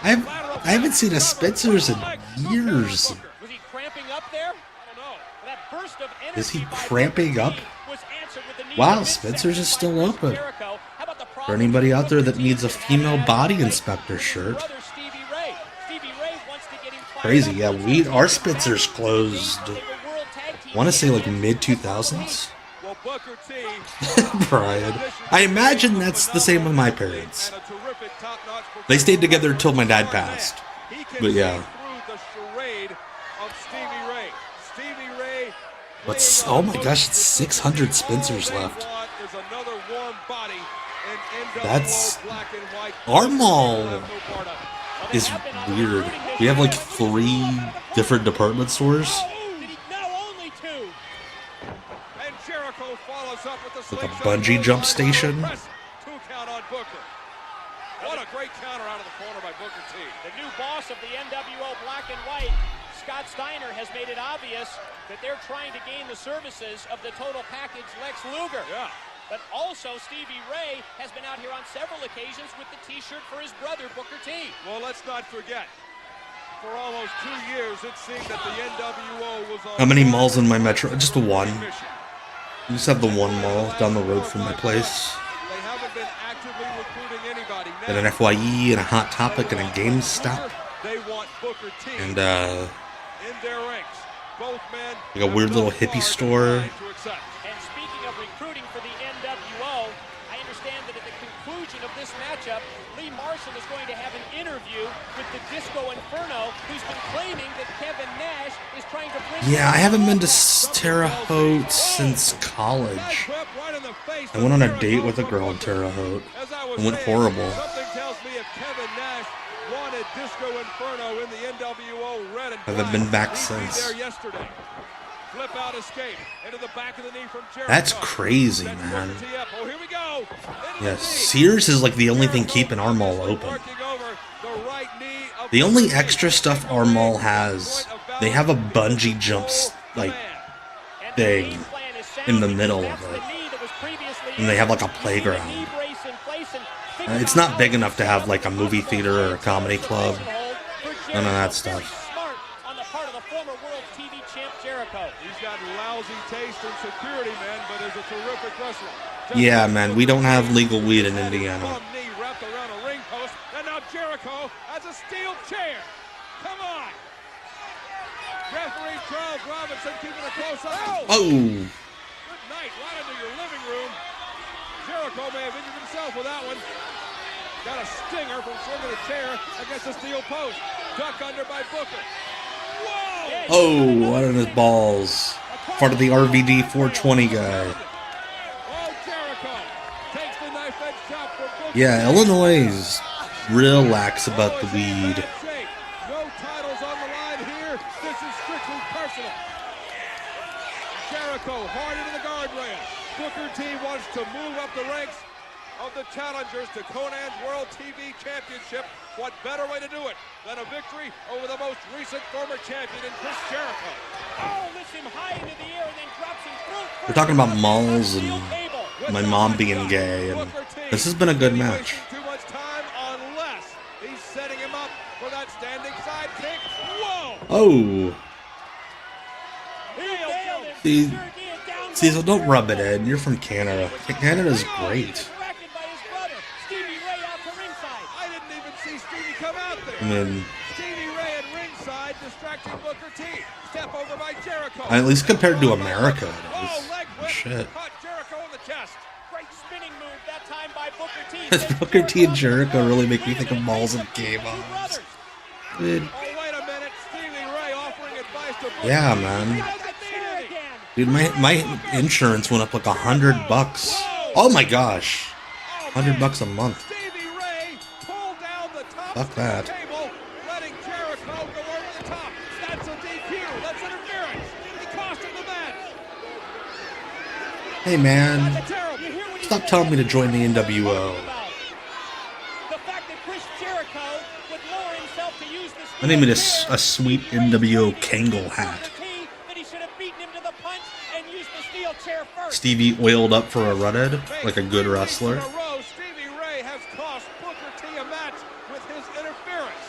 I haven't seen a Spitzer's in years. Is he cramping up? Wow, Spitzer's is still open. For anybody out there that needs a female body inspector shirt. Crazy, yeah, our Spitzer's closed. I want to say like mid-2000s. Brian. I imagine that's the same with my parents. They stayed together until my dad passed. He can But see yeah. through the charade of Stevie Ray. Stevie Ray. What's, oh my gosh, it's 600 Spencers left. Is another warm body in NWO That's black and white. our mall is weird. We have like 3 different department stores. And Jericho follows up with the Like a bungee jump station. 2 count on Booker. What a great counter out of the corner by Booker T. The new boss of the NWO Black and White, Scott Steiner, has made it obvious that they're trying to gain the services of the total package Lex Luger. Yeah. But also Stevie Ray has been out here on several occasions with the T-shirt for his brother Booker T. Well, let's not forget, for almost 2 years it seemed that the NWO was on. How many malls in my metro? Just one. We just have the one mall down the road from my place. They haven't been actively recruiting anybody. And an FYE and a Hot Topic and a GameStop. They want Booker T And in their ranks. Both men like a weird little hippie store. And speaking of recruiting for the NWO, I understand that at the conclusion of this matchup, Lee Marshall is going to have an interview with the Disco Inferno, who's been claiming that Kevin Nash is trying to bring... Yeah, I haven't been to Terre Haute since college. I went on a date with a girl in Terre Haute. It went horrible. Something tells me if Kevin Nash wanted Disco Inferno in the NWO red and Haven't been back since. there yesterday. Flip out escape into the back of the knee from Jericho. That's crazy, man. Oh, here we go. Yeah, Sears is like the only thing keeping our mall open. The only extra stuff our mall has, they have a bungee jumps like thing in the middle of it, and they have like a playground. It's not big enough to have like a movie theater or a comedy club. None of that stuff. He's got lousy taste and security, man, but is a terrific wrestler. Yeah, man, we don't have legal weed in Indiana. Knee wrapped around a ring post, and now Jericho has a steel chair. Come on. Referee Charles Robinson keeping a close eye. Oh. Good night, right into your living room. Jericho may have injured himself with that one. Got a stinger from swinging a chair against a steel post. Duck under by Booker. Whoa! Oh, right on his balls. Part of the RVD 420 guy. Yeah, Illinois is real lax about the weed. No titles on the line here. This is strictly personal. Jericho hard into the guardrail. Booker T wants to move up the ranks of the challengers to Conan's World TV Championship. What better way to do it than a victory over the most recent former champion in Chris Jericho? Oh, lifts him high into the air and then drops him through. We're talking about malls and my mom being gay, and this has been a good match. Too much time unless he's setting him up for that standing side kick. Whoa! Oh. See, so don't rub it in. You're from Canada. Canada's great. I mean, Stevie Ray at ringside distracting Booker T. Step over by Jericho. at least compared to America, it is. Shit. Caught Jericho in the chest. Great spinning move that time by Booker T. Does Booker T and Jericho really make me think of malls and game bombs? Dude. Oh, wait a minute. Stevie Ray offering advice to Booker Yeah, T. man. Dude, my insurance went up like $100. Oh my gosh. $100 a month. Fuck that. Table, letting Jericho go over the top. That's a DQ. That's interference. He cost him the match. Hey man, stop telling me to join the NWO. I need me a sweet NWO Kangol hat. Stevie oiled up for a run-in, like a good wrestler. Stevie Ray has cost Booker T a match with his interference.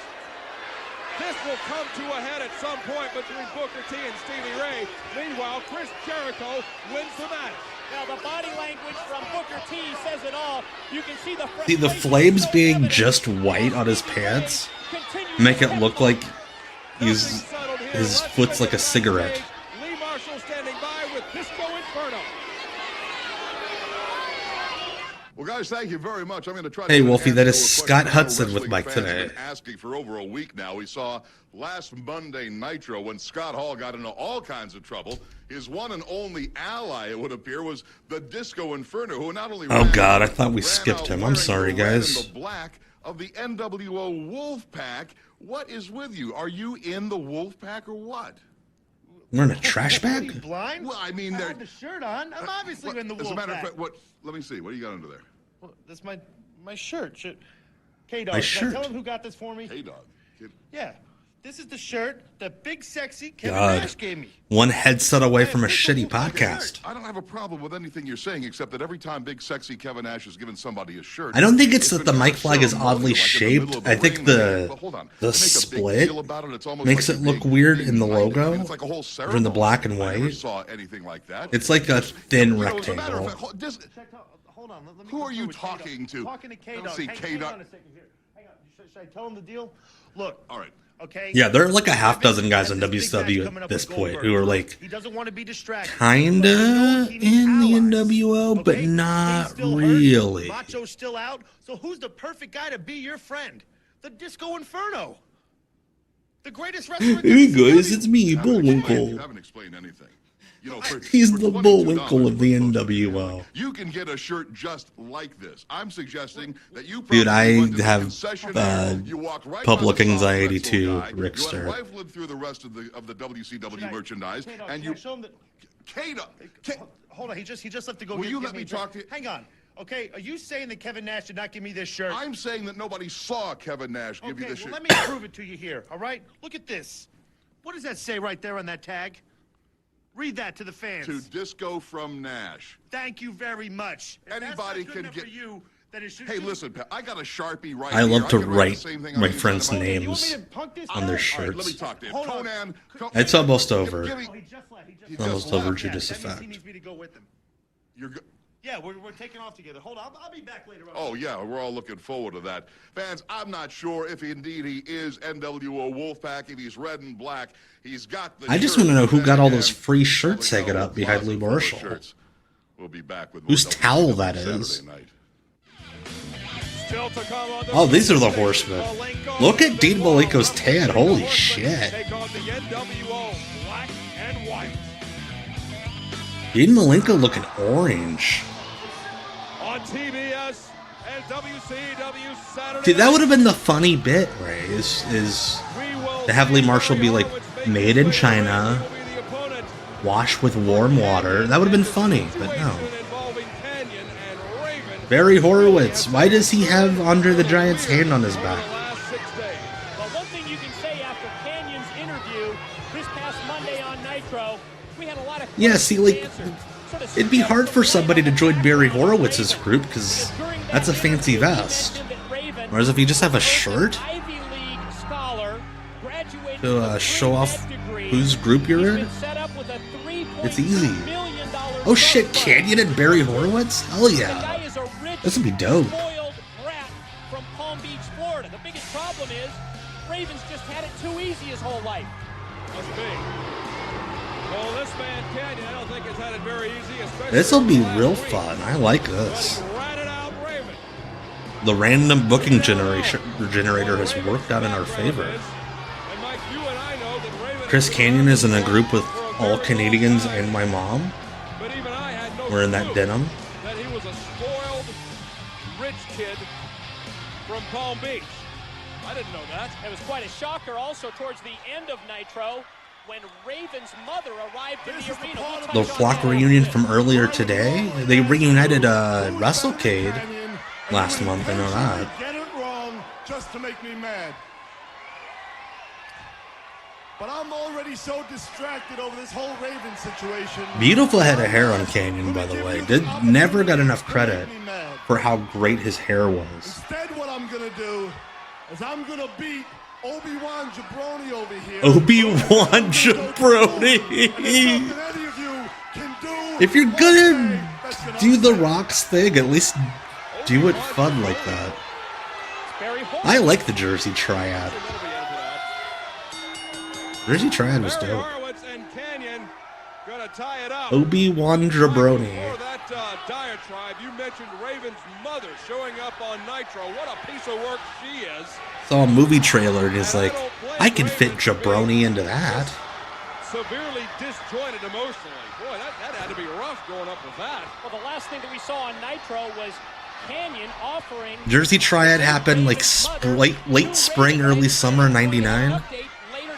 This will come to a head at some point between Booker T and Stevie Ray. Meanwhile, Chris Jericho wins the match. Now the body language from Booker T says it all. You can see the flames being just white on his pants make it look like his foot's like a cigarette. Lee Marshall standing by with Disco Inferno. Well, guys, Guys, thank you very much. I'm going to try Hey, to Wolfie, that is answer a Scott question Hudson with Mike fans have today. been asking for over a week now. We saw last Monday Nitro when Scott Hall got into all kinds of trouble. His one and only ally, it would appear, was the Disco Inferno, who not only Oh God, I thought we skipped him. I'm sorry, guys. the black of the NWO Wolfpack. What is with you? Are you in the Wolfpack or what? We're in a trash bag? Blind? Well, I mean, I have the shirt on. I'm obviously in the As a matter of Wolfpack. fact, what? Let me see. What do you got under there? Well, that's my shirt. K-Dog. My Can I shirt. tell him who got this for me? K-Dog. Yeah. This is the shirt that big sexy Kevin God. Nash gave me. One headset away from a shitty podcast. I don't have a problem with anything you're saying, except that every time big sexy Kevin Nash has given somebody a shirt, I don't think it's that the been mic flag is ceremonial, oddly like in the shaped. middle of I a think ring the But hold on. the To make a big split deal about it, it's almost makes like it a look big weird in the night. I logo. mean, it's like a whole Or in ceremony. the black and I never white. saw anything like that. It's like a thin You know, as a matter of rectangle. fact, Hold on. Let me who are you confer with K-Dog. talking to? I'm talking to I don't K-Dog. see Hang K-Dog. on a second here. Hang on. Should I tell him the deal? Look. All right. Okay. Yeah, there are like a half dozen guys in WCW at this point who are like He doesn't want to be distracted. kinda in the NWO, but not really. Macho's still out. So who's the perfect guy to be your friend? The Disco Inferno. The greatest wrestler. Hey guys, it's me, You Bullwinkle. haven't explained anything. You know, for, He's for the $22 Bullwinkle of the for folks NWO. You can get a shirt just like this. I'm suggesting that you Dude, I went to the have concessionaire, you walked right public by the soft anxiety pretzel too, guy, You Rickster. had rifled through the rest of the WCW merchandise, and you. Show him that. Kata, Hold on. He just left to go. Will get, you get let me a drink. talk to you? Hang on. Okay. Are you saying that Kevin Nash did not give me this shirt? I'm saying that nobody saw Kevin Nash give you this shirt. Let me prove it to you here. All right. Look at this. What does that say right there on that tag? Read that to the fans. To Disco from Nash. Thank you very much. If Anybody that's not good can enough get. for you, then it should Hey, be. listen, Pat, I got a Sharpie right I here. love to can write the same thing on my the inside friends' of my- names on their All right, let me shirts. talk to him. Hold on. Conan. It's almost over. Give me- Oh, he just left. He Almost just over left. to That means he disaffect. needs me to go with him. You're good. Yeah, we're taking off together. Hold on. I'll be back later on. Oh, yeah, we're all looking forward to that. Fans, I'm not sure if indeed he is NWO Wolfpack, if he's red and black. He's got the I just shirt, want to know who but got then all those again, free shirts public hanging know up behind Lou closet full of Marshall. shirts. We'll be back with Whose more towel WCW that is. Saturday night. Still to come on the Oh, these are the Horsemen. Look at Dean Malenko's tan. Holy shit. Take on the NWO black and white. Dean Malenko looking orange. On TBS and WCW Saturday. Dude, that would have been the funny bit, Ray, is to have Lee Marshall be like, made in China, washed with warm water. That would have been funny, but no. Barry Horowitz, why does he have Andre the Giant's hand on his back? Well, one thing you can say after Canyon's interview this past Monday on Nitro, we had a lot of Yeah, see, like, it'd be hard for somebody to join Barry Horowitz's group, because that's a fancy vest. Whereas if you just have a shirt to show off whose group you're in, it's easy. Oh shit, Canyon and Barry Horowitz? Hell yeah. This would be dope. Spoiled brat from Palm Beach, Florida. The biggest problem is Raven's just had it too easy his whole life. Must be. Well, this man Canyon, I don't think has had it very easy, especially. This'll be real fun. I like this. The random booking generator has worked out in our favor. Chris Canyon is in a group with all Canadians and my mom. We're in that denim. That he was a spoiled, rich kid from Palm Beach. I didn't know that. It was quite a shocker also towards the end of Nitro when Raven's mother arrived in the arena. The Flock reunion from earlier today. They reunited WrestleCade last month. I know that. Get it wrong just to make me mad. But I'm already so distracted over this whole Raven situation. Beautiful head of hair on Canyon, by the way. Never got enough credit for how great his hair was. Instead, what I'm gonna do is I'm gonna beat Obi-Wan Jabroni over here. Obi-Wan Jabroni. If you're gonna do the Rock's thing, at least do it fun like that. I like the Jersey Triad. Jersey Triad was dope. Tie it up. Obi-Wan Jabroni. Before that diatribe, you mentioned Raven's mother showing up on Nitro. What a piece of work she is. Saw a movie trailer and he's like, I can fit Jabroni into that. Severely disjointed emotionally. Boy, that had to be rough going up with that. Well, the last thing that we saw on Nitro was Canyon offering... Jersey Triad happened like late spring, early summer '99. Later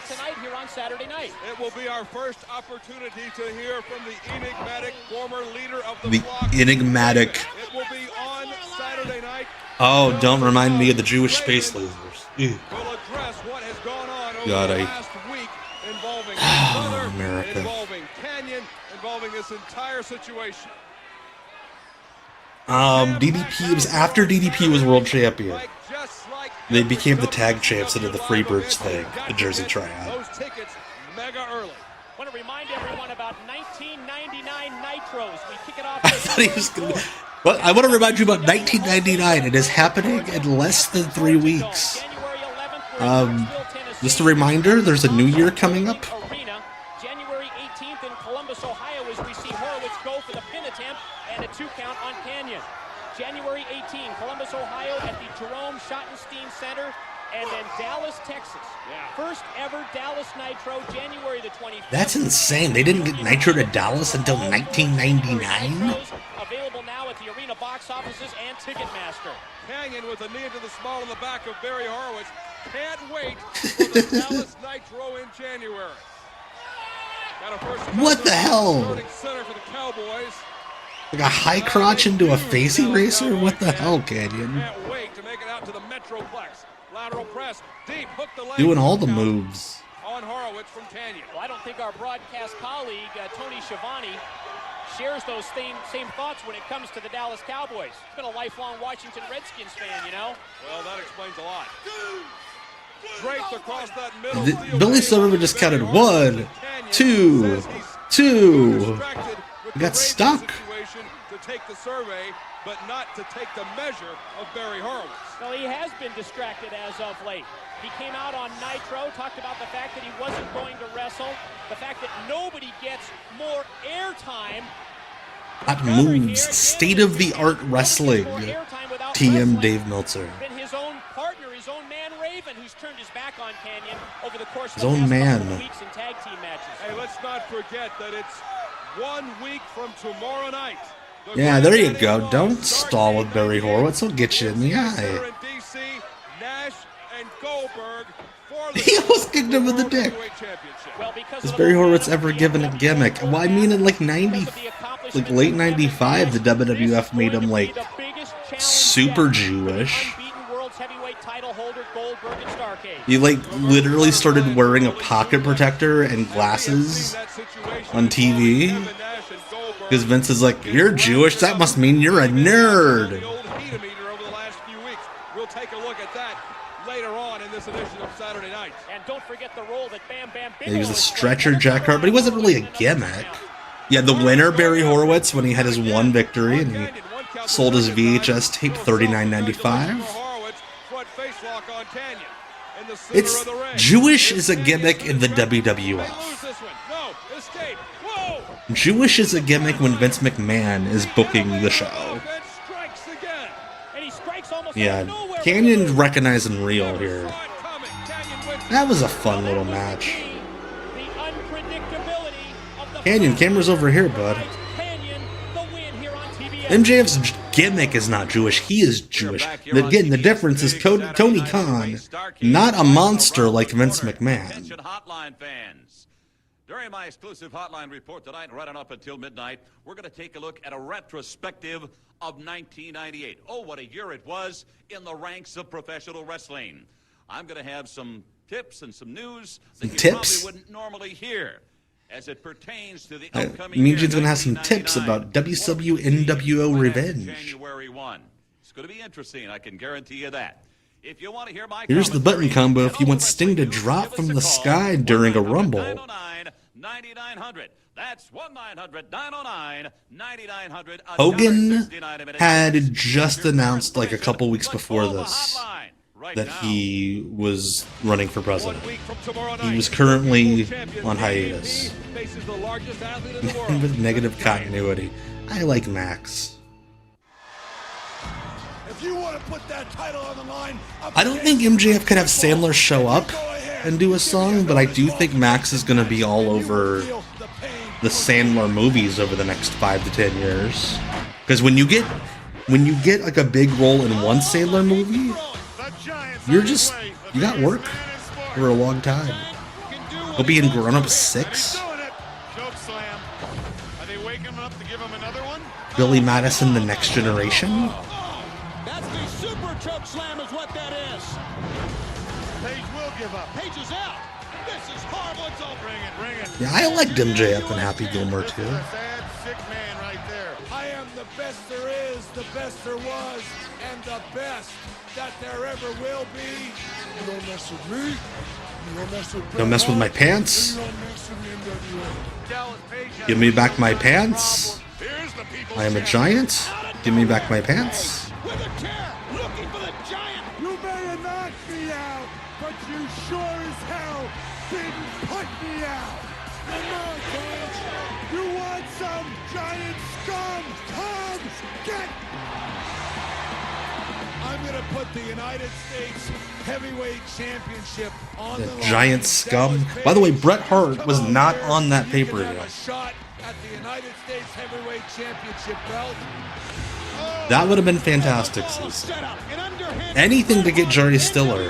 tonight here on Saturday night. It will be our first opportunity to hear from the enigmatic former leader of the flock. Enigmatic. It will be on Saturday night. Oh, don't remind me of the Jewish space lasers. Ew. We'll address what has gone on over God, the last week involving Mother, America. involving Canyon, involving this entire situation. DDP, it was after DDP was world champion. They became the tag champs into the Freebirds thing, the Jersey Triad. Those tickets mega early. Want to remind everyone about 1999 Nitros. We kick it off. I thought he was gonna. Well, I want to remind you about 1999. It is happening in less than 3 weeks. Just a reminder, there's a new year coming up. January 18th in Columbus, Ohio, as we see Horowitz go for the pin attempt and a 2 count on Canyon. January 18, Columbus, Ohio, at the Jerome Schottenstein Center, and then Dallas, Texas. First ever Dallas Nitro, January the 25th. That's insane. They didn't get Nitro to Dallas until 1999. Available now at the arena box offices and Ticketmaster. Canyon with a knee into the small of the back of Barry Horowitz. Can't wait for the Dallas Nitro in January. What the hell? Center for the Cowboys. Like a high crotch into a face eraser? What the hell, Canyon? Can't wait to make it out to the Metroplex. Lateral press, deep, hook the leg. Doing all the moves. On Horowitz from Canyon. Well, I don't think our broadcast colleague, Tony Schiavone, shares those same thoughts when it comes to the Dallas Cowboys. He's been a lifelong Washington Redskins fan, you know? Well, that explains a lot. Draped across that middle. Billy Silverman just counted 1, 2, 2. We got stuck. To take the survey, but not to take the measure of Barry Horowitz. Well, he has been distracted as of late. He came out on Nitro, talked about the fact that he wasn't going to wrestle, the fact that nobody gets more airtime. That moves. State-of-the-art wrestling. TM Dave Meltzer. Been his own partner, his own man Raven, who's turned his back on Canyon over the course of His own the past couple man. of weeks in tag team matches. Hey, let's not forget that it's 1 week from tomorrow night. Yeah, there you go. Don't stall with Barry Horowitz. He'll get you in the eye. He almost kicked him in the dick. Has Barry Horowitz ever given a gimmick? Well, I mean, in like late 95, the WWF made him like super Jewish. He like literally started wearing a pocket protector and glasses on TV. Because Vince is like, you're Jewish, that must mean you're a nerd. We'll take a look at that later on in this edition of Saturday Night. And don't forget the role that Bam Bam He was a stretcher Jack Hart, but he wasn't really a gimmick. Yeah, the winner, Barry Horowitz, when he had his one victory and he sold his VHS tape $39.95. It's Jewish is a gimmick in the WWF. Jewish is a gimmick when Vince McMahon is booking the show. Yeah, Canyon recognizing real here. That was a fun little match. Canyon, camera's over here, bud. MJF's gimmick is not Jewish, he is Jewish. Again, the difference is Tony Khan, not a monster like Vince McMahon. During my exclusive hotline report tonight, right on up until midnight, we're going to take a look at a retrospective of 1998. Oh, what a year it was in the ranks of professional wrestling. I'm going to have some tips and some news that you probably wouldn't normally hear as it pertains to the upcoming Means he's going to have some tips about WCW NWO Revenge. January 1. It's going to be interesting, I can guarantee you that. If you want to hear my Here's the button combo if you want Sting to drop from the sky during a Rumble. 9900. That's 1-900-909-9900. Hogan had just announced like a couple weeks before this that he was running for president. He was currently on hiatus with negative continuity. I like Max. you want to put that title on the line, I don't think MJF could have Sandler show up and do a song, but I do think Max is going to be all over the Sandler movies over the next 5 to 10 years. Because when you get like a big role in one Sandler movie, you got work for a long time. He'll be in Grown Ups 6. Billy Madison, The Next Generation. That's the super choke slam is what that is. Page will give up. Page is out. This is horrible. It's all bring it. Yeah, I liked MJF and Happy Gilmore too. Sad, sick man right there. I am the best there is, the best there was, and the best that there ever will be. You don't mess with me. You don't mess with Don't mess with my pants. You don't mess with me, NWA. Give me back my pants. I am a giant. Give me back my pants. With a chair, looking for the giant. You may have knocked me out, but you sure as hell didn't put me out. Come on, Cage. You want some giant scum? Come get. I'm gonna put the United States Heavyweight Championship on the line. Giant scum. By the way, Bret Hart was not on that pay-per-view. At the United States Heavyweight Championship belt. That would have been fantastic, Cecil. Anything to get Jerry Stiller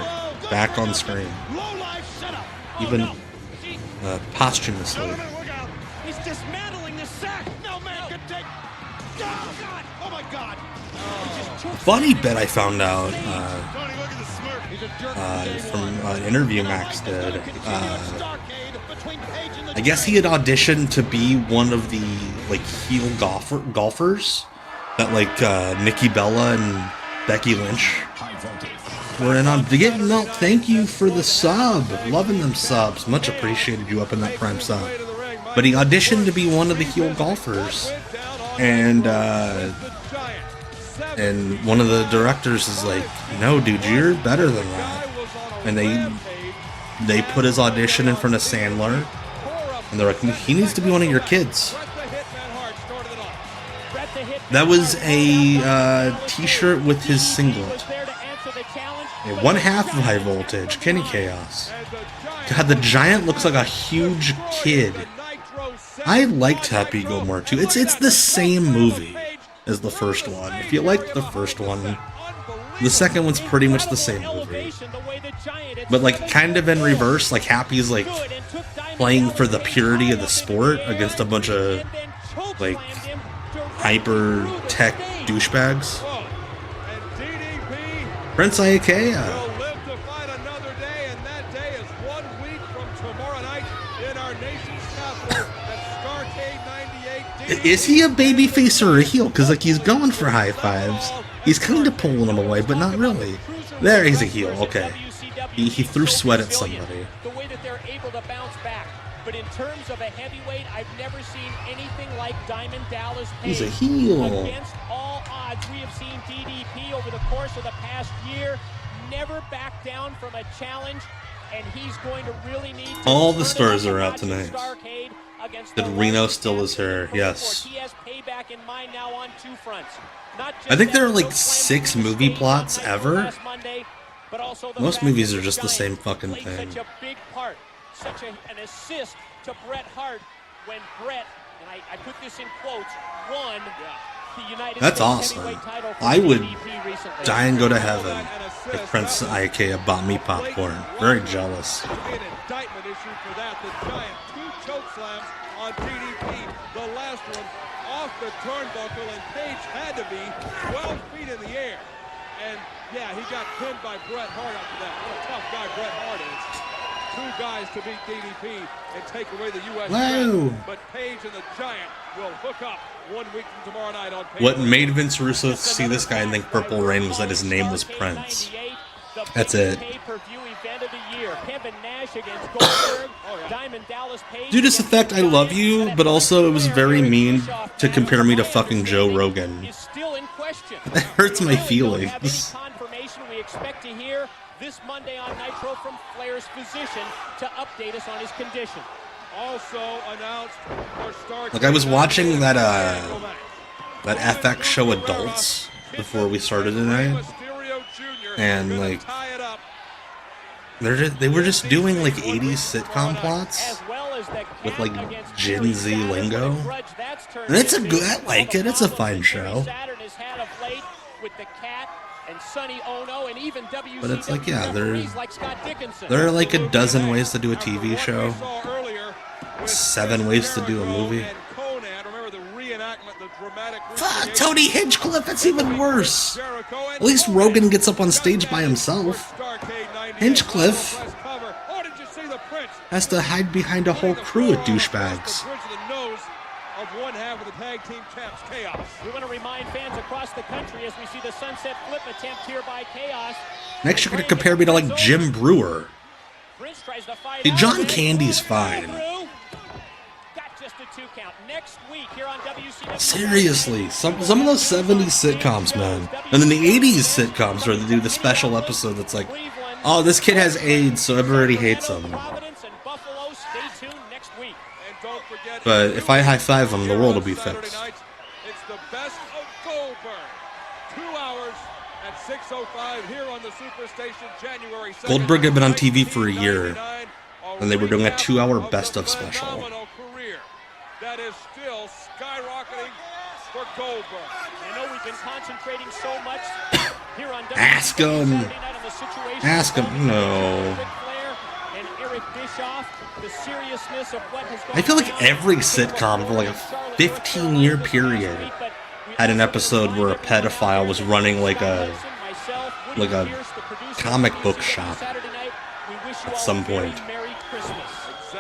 back on screen. Even posthumously. He's dismantling the sack. No man can take. Oh God! Oh my God! Funny bit I found out from an interview Max did. I guess he had auditioned to be one of the like heel golfers that like Nikki Bella and Becky Lynch were in on. No, thank you for the sub. Loving them subs. Much appreciated you up in that prime sub. But he auditioned to be one of the heel golfers, and one of the directors is like, "No, dude, you're better than that." And they put his audition in front of Sandler. And they're like, he needs to be one of your kids. That was a t-shirt with his singlet. One half of High Voltage, Kenny Chaos. God, the Giant looks like a huge kid. I liked Happy Gilmore too. It's the same movie as the first one. If you liked the first one, the second one's pretty much the same movie. But like kind of in reverse, like Happy's like playing for the purity of the sport against a bunch of like hyper tech douchebags. Prince Ikea. Is he a babyface or a heel? Because like he's going for high fives. He's kind of pulling them away, but not really. There, he's a heel. Okay. He threw sweat at somebody. The way that they're able to bounce back. But in terms of a heavyweight, I've never seen anything like Diamond Dallas Page. He's a heel. Against all odds, we have seen DDP over the course of the past year never back down from a challenge, and he's going to really need to. All the stars are out tonight. Did Reno steal his hair? Yes. He has payback in mind now on two fronts. I think there are like 6 movie plots ever. Most movies are just the same fucking thing. Such a big part, such an assist to Bret Hart when Bret, and I put this in quotes, won the United That's States awesome. Heavyweight title for I would DDP recently. die and go to heaven if Prince Ikea bought me popcorn. Very jealous. An indictment issued for that. The Giant, 2 choke slams on DDP. The last one off the turnbuckle, and Page had to be 12 feet in the air. And yeah, he got pinned by Bret Hart after that. What a tough guy Bret Hart is. 2 guys to beat DDP and take away the U.S. title. But Page and the Giant will hook up 1 week from tomorrow night on Page. What made Vince Russo see this guy and think Purple Rain was that his name was Prince. That's it. Due to this effect, I love you, but also it was very mean to compare me to fucking Joe Rogan. That hurts my feelings. Confirmation we expect to hear this Monday on Nitro from Flair's physician to update us on his condition. Also announced for Stark. Like I was watching that FX show Adults before we started tonight, and like they were just doing like 80s sitcom plots with like Gen Z lingo, and it's a good. I like it. It's a fine show. But it's like, yeah, there are like a dozen ways to do a TV show, 7 ways to do a movie. Fuck, Tony Hinchcliffe, that's even worse. At least Rogan gets up on stage by himself. Hinchcliffe has to hide behind a whole crew of douchebags. We want to remind fans across the country as we see the sunset flip attempt here by Chaos. Next, you're going to compare me to like Jim Brewer. See, John Candy's fine. Seriously, some of those 70s sitcoms, man. And then the 80s sitcoms where they do the special episode that's like, oh, this kid has AIDS, so everybody hates him. But if I high-five him, the world will be fixed. It's the best of Goldberg. 2 hours at 6:05 here on the Superstation, January 2nd. Goldberg had been on TV for a year, and they were doing a 2-hour best-of special. That is still skyrocketing for Goldberg. I know we've been concentrating so much here on Ask him. Ask him. No. I feel like every sitcom for like a 15-year period had an episode where a pedophile was running like a comic book shop at some point.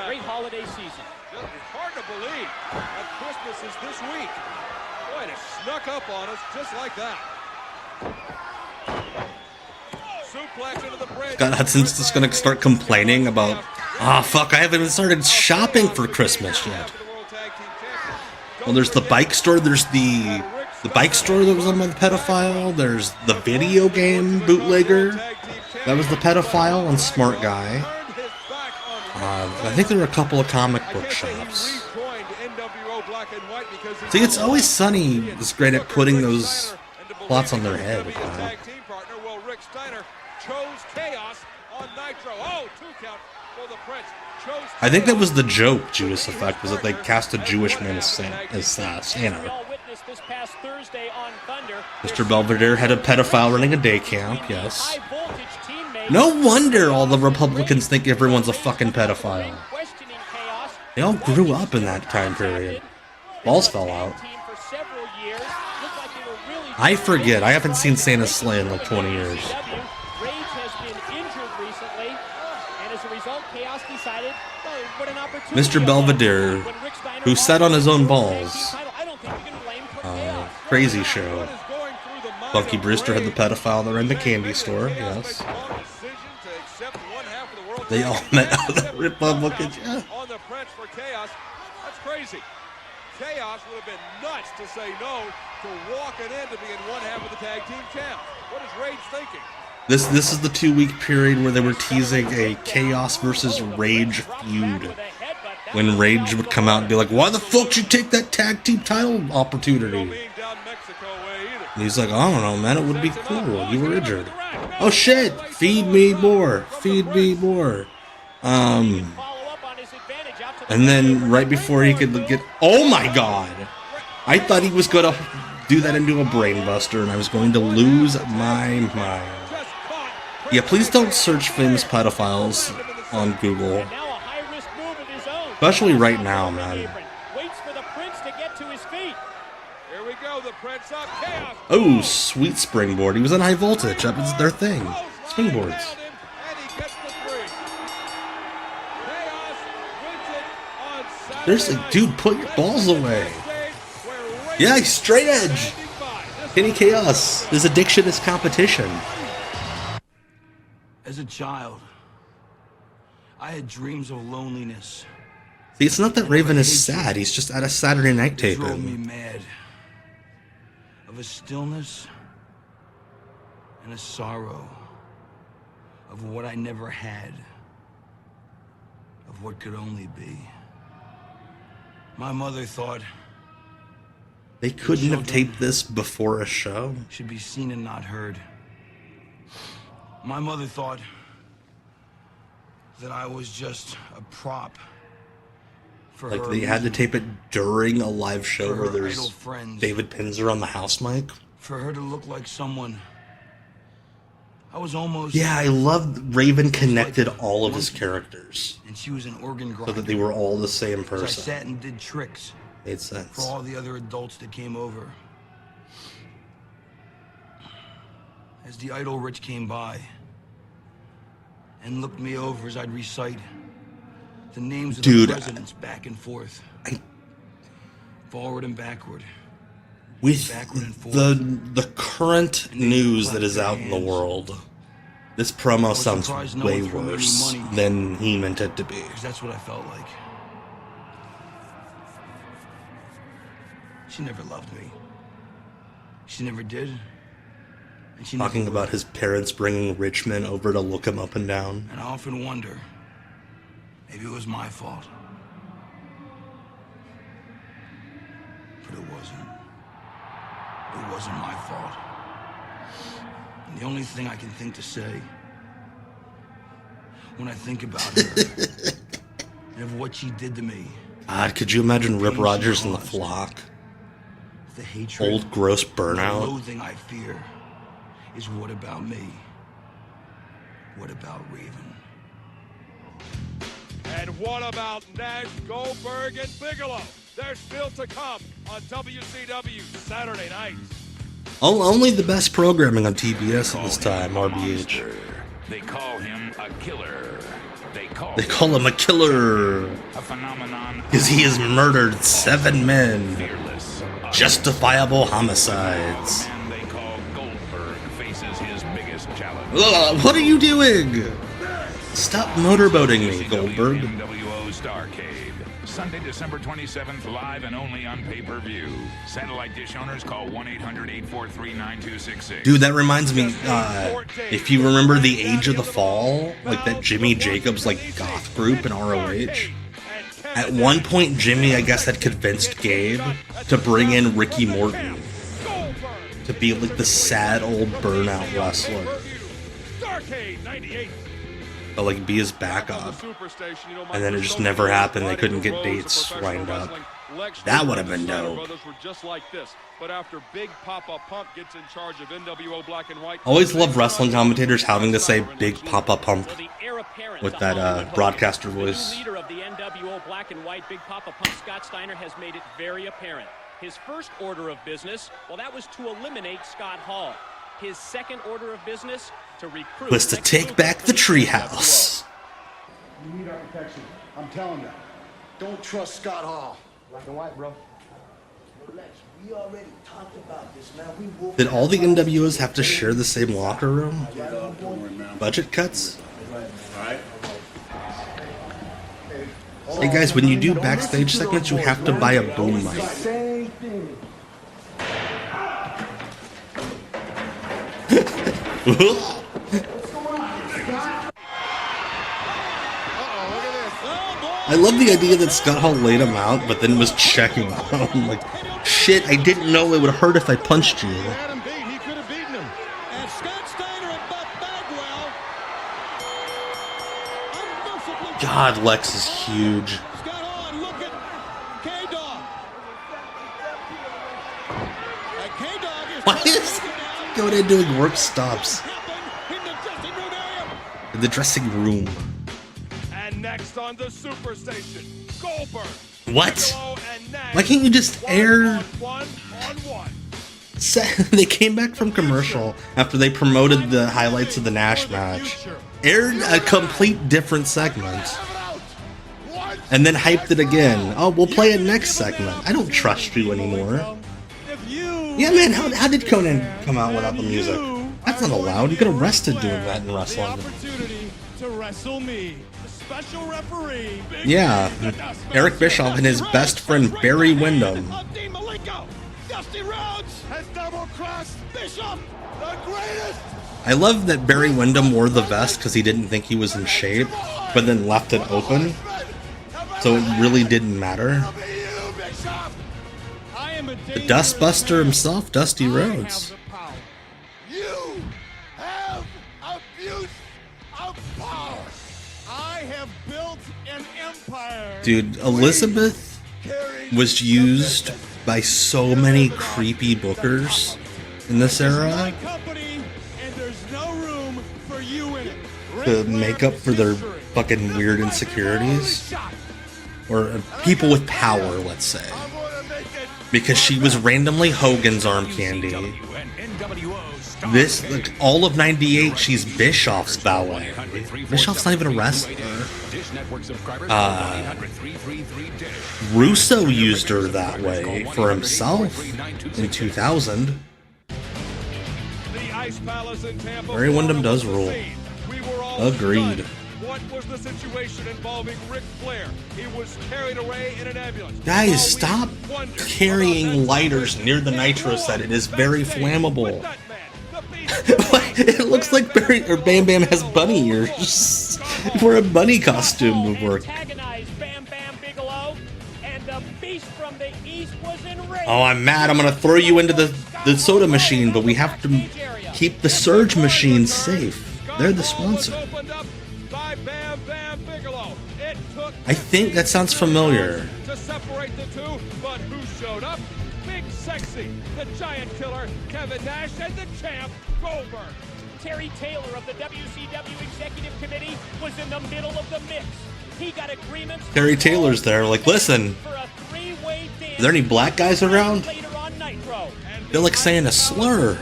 Great holiday season. It's hard to believe that Christmas is this week. Boy, it snuck up on us just like that. Suplex into the bridge. Scott Hudson's just gonna start complaining about, fuck, I haven't even started shopping for Christmas yet. Well, there's the bike store, there's the bike store that was on by the pedophile, there's the video game bootlegger, that was the pedophile on Smart Guy. I think there were a couple of comic book shops. See, it's always Sunny that's great at putting those plots on their head. I think that was the joke, Judas Effect, was that they cast a Jewish man as Santa. Mr. Belvedere had a pedophile running a day camp, yes. No wonder all the Republicans think everyone's a fucking pedophile. They all grew up in that time period. Balls fell out. I forget. I haven't seen Santa's Sleigh in like 20 years. Mr. Belvedere, who sat on his own balls. Crazy show. Bunky Brewster had the pedophile that ran the candy store, yes. They all met other Republicans, yeah. On the Prince for Chaos. That's crazy. Chaos would have been nuts to say no to walking in to being one half of the tag team champ. What is Rage thinking? This is the 2-week period where they were teasing a Chaos versus Rage feud. When Rage would come out and be like, why the fuck did you take that tag team title opportunity? And he's like, I don't know, man, it would be cool. You were injured. Oh shit! Feed me more. Feed me more. And then right before he could get, oh my god! I thought he was gonna do that into a brainbuster, and I was going to lose my mind. Yeah, please don't search famous pedophiles on Google, especially right now, man. Oh, sweet springboard. He was on high voltage. That was their thing. Springboards. There's a dude, put your balls away. Yeah, he's straight edge. Kenny Chaos. His addiction is competition. As a child, I had dreams of loneliness. See, it's not that Raven is sad. He's just at a Saturday night It drove me taping. mad. Of a stillness and a sorrow. Of what I never had. Of what could only be. My mother thought They couldn't have taped this before a show? Should be seen and not heard. My mother thought that I was just a prop for Like her they had to amusement. tape it during a live show For where her there's idle friends. David Pinzer on the house mic. For her to look like someone. I was almost... Yeah, I loved Raven connected all of his characters And she was an organ grinder. so that they were all the same As I person. sat and did tricks Made sense. for all the other adults that came over. As the idol rich came by and looked me over as I'd recite the names of Dude, the presidents back and forth. Forward and backward. With Backward and forward. the current news that is out in the world, this promo sounds surprised no way one threw me any worse money. than he meant it to be. Because that's what I felt like. She never loved me. She never did. And she Talking never about will. his parents bringing rich men over to look him up and down. And I often wonder, maybe it was my fault. But it wasn't. It wasn't my fault. And the only thing I can think to say when I think about her and of what she did to me, God, could you imagine Rip Rogers in the Flock? the hatred, Old gross the burnout. loathing I fear is what about me? What about Raven? And what about Nash, Goldberg, and Bigelow? They're still to come on WCW Saturday nights. Only the best programming on TBS at this time, RBH. They call him a killer. They call him a killer a phenomenon because he has murdered 7 men. Justifiable homicides. man they call Goldberg faces his biggest challenge. Ugh, what are you doing? Stop motorboating me, Goldberg. NWO Starcade. Sunday, December 27th, live and only on pay-per-view. Satellite dish owners call 1-800-843-9266. Dude, that reminds me, if you remember the Age of the Fall, like that Jimmy Jacobs like goth group in ROH, at one point Jimmy, I guess, had convinced Gabe to bring in Ricky Morton to be like the sad old burnout wrestler. Starcade 98. But like be his backup. And then it just never happened. They couldn't get dates lined up. That would have been dope. Brothers were just like this, but after Big Papa Pump gets in charge of NWO Black and White, Always love wrestling commentators having to say Big Papa Pump with that broadcaster The new voice. leader of the NWO Black and White, Big Papa Pump Scott Steiner, has made it very apparent. His first order of business, well, that was to eliminate Scott Hall. His second order of business, to recruit Was to take back the treehouse. We need our protection. I'm telling you. Don't trust Scott Hall. Black and white, bro. Relax. We already talked about this, man. We will. Did all the NWOs have to share the same locker room? Budget cuts? Hey guys, when you do backstage segments, you have to buy a boom mic. Same thing. I love the idea that Scott Hall laid him out, but then was checking on him. Like, shit, I didn't know it would hurt if I punched you. And Scott Steiner and Buck Bagwell. God, Lex is huge. Scott on, look at K-Dog. And K-Dog is Why is he going in doing work stops? In the dressing room. And next on the Superstation, Goldberg. What? Bigelow, and Nash. Why can't you just air... One-on-one. They came back from commercial after they promoted the highlights of the Nash match, aired a complete different segment, and then hyped it again. Oh, we'll play it next segment. I don't trust you anymore. Yeah, man, how did Conan come out without the music? That's not allowed. You get arrested doing that in wrestling. Opportunity to wrestle me. The special referee. Yeah, Eric Bischoff and his best friend Barry Windham. Dusty Rhodes has double-crossed Bischoff, the greatest. I love that Barry Windham wore the vest because he didn't think he was in shape, but then left it open, so it really didn't matter. I am a The Dustbuster himself, Dusty Rhodes. You have abuse of power. I have built an empire. Dude, Elizabeth was used by so many creepy bookers in this era to make up for their fucking weird insecurities. Or people with power, let's say. Because she was randomly Hogan's arm candy. This, like, all of 98, she's Bischoff's valet. Bischoff's not even a wrestler. Russo used her that way for himself in 2000. Barry Windham does rule. Agreed. What was the situation involving Ric Flair? He was carried away in an ambulance. Guys, stop carrying lighters near the Nitro set. It is very flammable. It looks like Barry or Bam Bam has bunny ears. Wear a bunny costume would work. Oh, I'm mad. I'm gonna throw you into the soda machine, but we have to keep the Surge machine safe. They're the sponsor. I think that sounds familiar. To separate the two, but who showed up? Big Sexy, the Giant Killer, Kevin Nash, and the champ, Goldberg. Terry Taylor of the WCW Executive Committee was in the middle of the mix. He got agreements. Terry Taylor's there, like, listen, are there any black guys around? They're like saying a slur.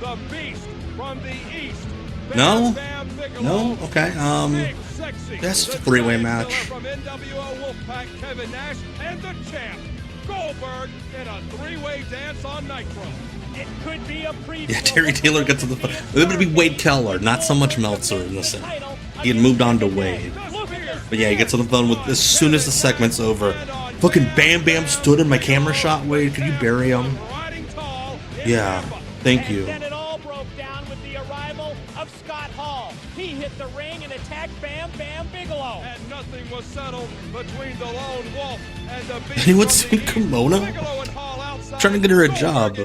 The Beast from the East. No? No? Okay, that's a three-way match. From NWO Wolfpack, Kevin Nash, and the champ, Goldberg, in a three-way dance on Nitro. It could be a preview. Yeah, Terry Taylor gets to the... It would be Wade Keller, not so much Meltzer in this end. He had moved on to Wade. But yeah, he gets on the phone with as soon as the segment's over. Fucking Bam Bam stood in my camera shot, Wade. Could you bury him? Yeah, thank you. Then it all broke down with the arrival of Scott Hall. He hit the ring and attacked Bam Bam Bigelow. And nothing was settled between the Lone Wolf and the Beast. Anyone seen Kimono? Trying to get her a job.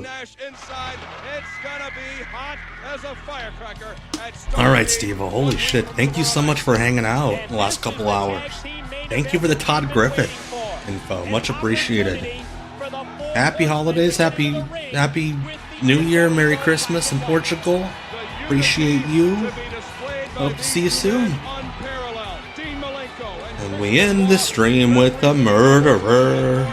Alright, Steve. Holy shit. Thank you so much for hanging out the last couple hours. Thank you for the Todd Griffith info. Much appreciated. Happy holidays. Happy New Year. Merry Christmas in Portugal. Appreciate you. Hope to see you soon. And we end the stream with the murderer.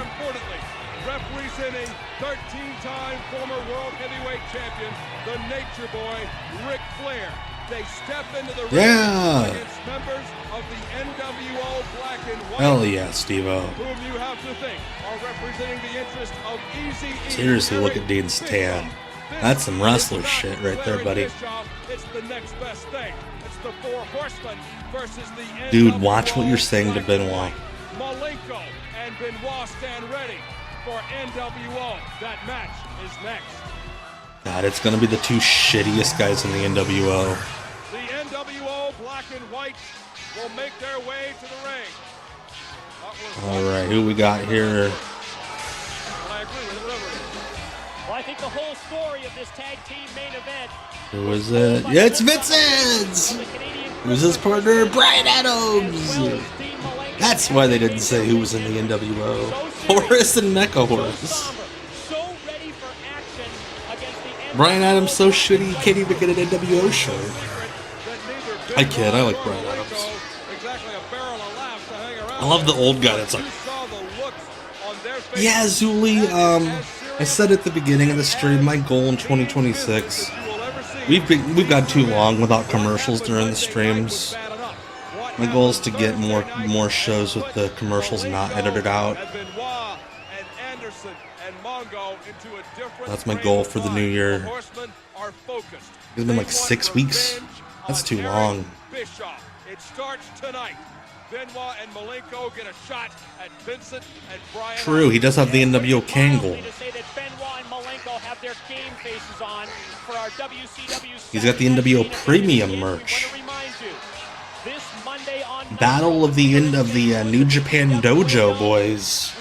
Representing 13-time former World Heavyweight Champion, the Nature Boy, Ric Flair. They step into the ring against members of the NWO Black and White. Hell yeah, Steve-O. Whom you have to think are representing the interest of Easy. Seriously, look at Dean's tan. That's some wrestler shit right there, buddy. It's the next best thing. It's the Four Horsemen versus the Dude, watch what you're saying to Benoit. Malenko and Benoit stand ready for NWO. That match is next. God, it's gonna be the two shittiest guys in the NWO. The NWO Black and White will make their way to the ring. Alright, who we got here? Well, I think the whole story of this tag team main event. Who is it? Yeah, it's Vincent's! Who's his partner? Brian Adams! That's why they didn't say who was in the NWO. Horace and Mecha Horace. Brian Adams so shitty, you can't even get an NWO shirt. I kid, I like Brian Adams. I love the old guy that's like... Yeah, Zuli, I said at the beginning of the stream, my goal in 2026... We've got too long without commercials during the streams. My goal is to get more shows with the commercials not edited out. That's my goal for the new year. It's been like 6 weeks. That's too long. It starts tonight. Benoit and Malenko get a shot at Vincent and Brian. True, he does have the NWO Kangle. He's got the NWO Premium merch. Battle of the New Japan Dojo, boys.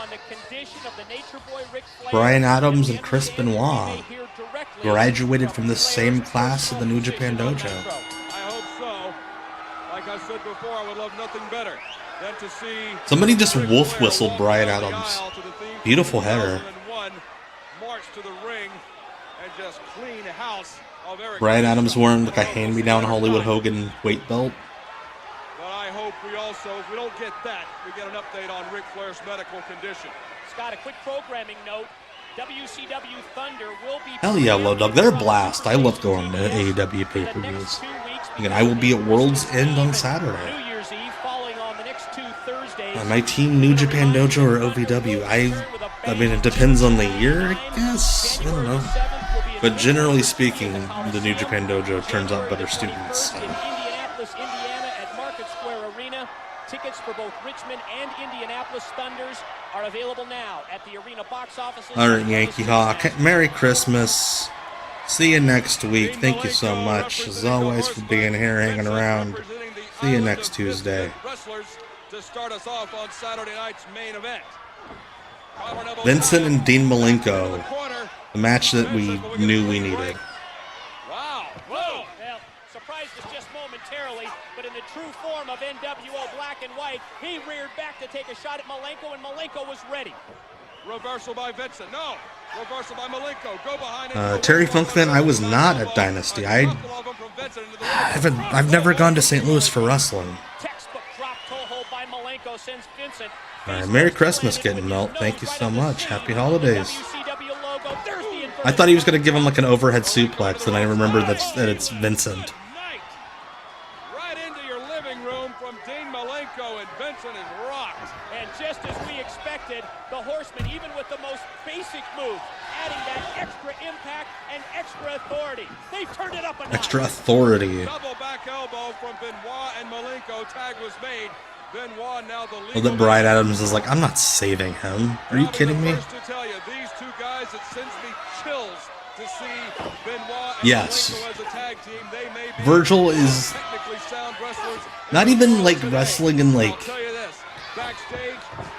on the condition of the Nature Boy Ric Flair. Bryan Adams and Chris Benoit graduated from the same class of the New Japan Dojo. I hope so. Like I said before, I would love nothing better than to see Somebody just wolf whistled Bryan Adams. Beautiful hair. March to the ring and just clean house of Eric. Bryan Adams wearing like a hand-me-down Hollywood Hogan weight belt. But I hope we also, if we don't get that, we get an update on Ric Flair's medical condition. Scott, a quick programming note. WCW Thunder will be... Hell yeah, Low Dog. They're a blast. I love going to AEW pay-per-views. Again, I will be at World's End on Saturday. New Year's Eve, following on the next 2 Thursdays. My team, New Japan Dojo or OVW. I mean, it depends on the year, I guess. I don't know. But generally speaking, the New Japan Dojo turns out better students. In Indianapolis, Indiana at Market Square Arena. Tickets for both Richmond and Indianapolis Thunders are available now at the arena box offices. All right, Yankee Hawk. Merry Christmas. See you next week. Thank you so much, as always, for being here, hanging around. See you next Tuesday. To start us off on Saturday night's main event. Vincent and Dean Malenko. The match that we knew we needed. Wow. Whoa. Well, surprised us just momentarily, but in the true form of NWO Black and White, he reared back to take a shot at Malenko, and Malenko was ready. Reversal by Vincent. No. Reversal by Malenko. Go behind. Terry Funkman, I was not at Dynasty. I've never gone to St. Louis for wrestling. Textbook drop toe hold by Malenko sends Vincent. All right, Merry Christmas, Getting Melt. Thank you so much. Happy holidays. I thought he was going to give him like an overhead suplex, and I remembered that it's Vincent. Right into your living room from Dean Malenko, and Vincent is rocked. And just as we expected, the Horsemen, even with the most basic moves, adding that extra impact and extra authority. They've turned it up a notch. Extra authority. Double back elbow from Benoit and Malenko. Tag was made. Benoit now the lead. Well, that Bryan Adams is like, I'm not saving him. Are you kidding me? To tell you, these two guys, it sends me chills to see Benoit and yes. Malenko as a tag team. They may be Virgil is technically sound wrestlers. not even like wrestling in like,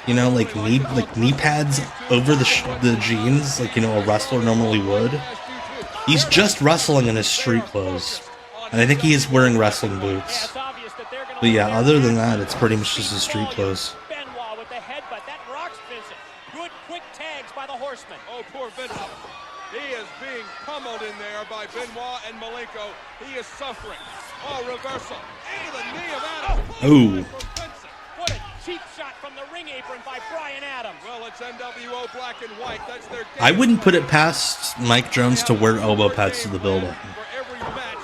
you know, like knee pads over the jeans, like, you know, a wrestler normally would. He's just wrestling in his street clothes, and I think he is wearing wrestling boots. But yeah, other than that, it's pretty much just his street clothes. Benoit with the headbutt. That rocks Vincent. Good quick tags by the Horsemen. Oh, poor Vincent. He is being pummeled in there by Benoit and Malenko. He is suffering. Oh, reversal. Into the knee of Adams. Ooh. What a cheap shot from the ring apron by Bryan Adams. Well, it's NWO Black and White. That's their game. I wouldn't put it past Mike Jones to wear elbow pads to the building.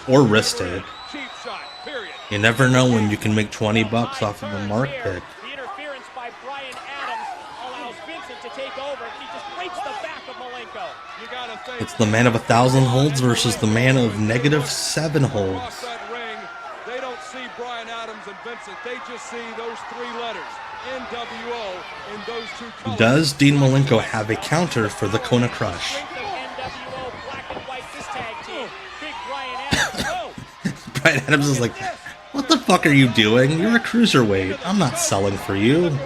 Or wrist tape. You never know when you can make $20 off of a mark pick. The interference by Bryan Adams allows Vincent to take over. He just breaks the back of Malenko. You gotta think. It's the man of 1,000 holds versus the man of -7 holds. They don't see Bryan Adams and Vincent. They just see those 3 letters, NWO, in those 2 colors. Does Dean Malenko have a counter for the Kona Crush? NWO Black and White, this tag team. Big Bryan Adams. Bryan Adams is like, what the fuck are you doing? You're a cruiserweight. I'm not selling for you.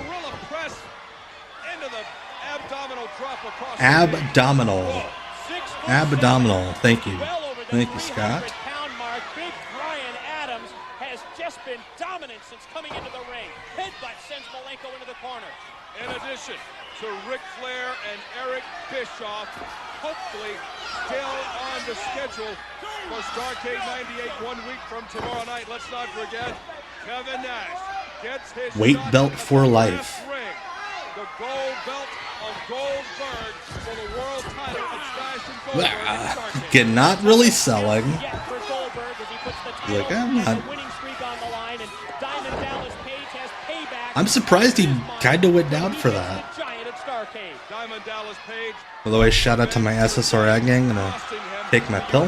Abdominal. Abdominal. Thank you. Thank you, Scott. Big Bryan Adams has just been dominant since coming into the ring. Headbutt sends Malenko into the corner. In addition to Ric Flair and Eric Bischoff, hopefully still on the schedule for Starrcade 98 1 week from tomorrow night. Let's not forget, Kevin Nash gets his weight belt for life. Ring. The gold belt of Goldberg for the world title at Smash and Goldberg. Again, not really selling. Like, I'm not. I'm surprised he kind of went down for that. By the way, shout out to my SSRI gang. Gonna take my pill,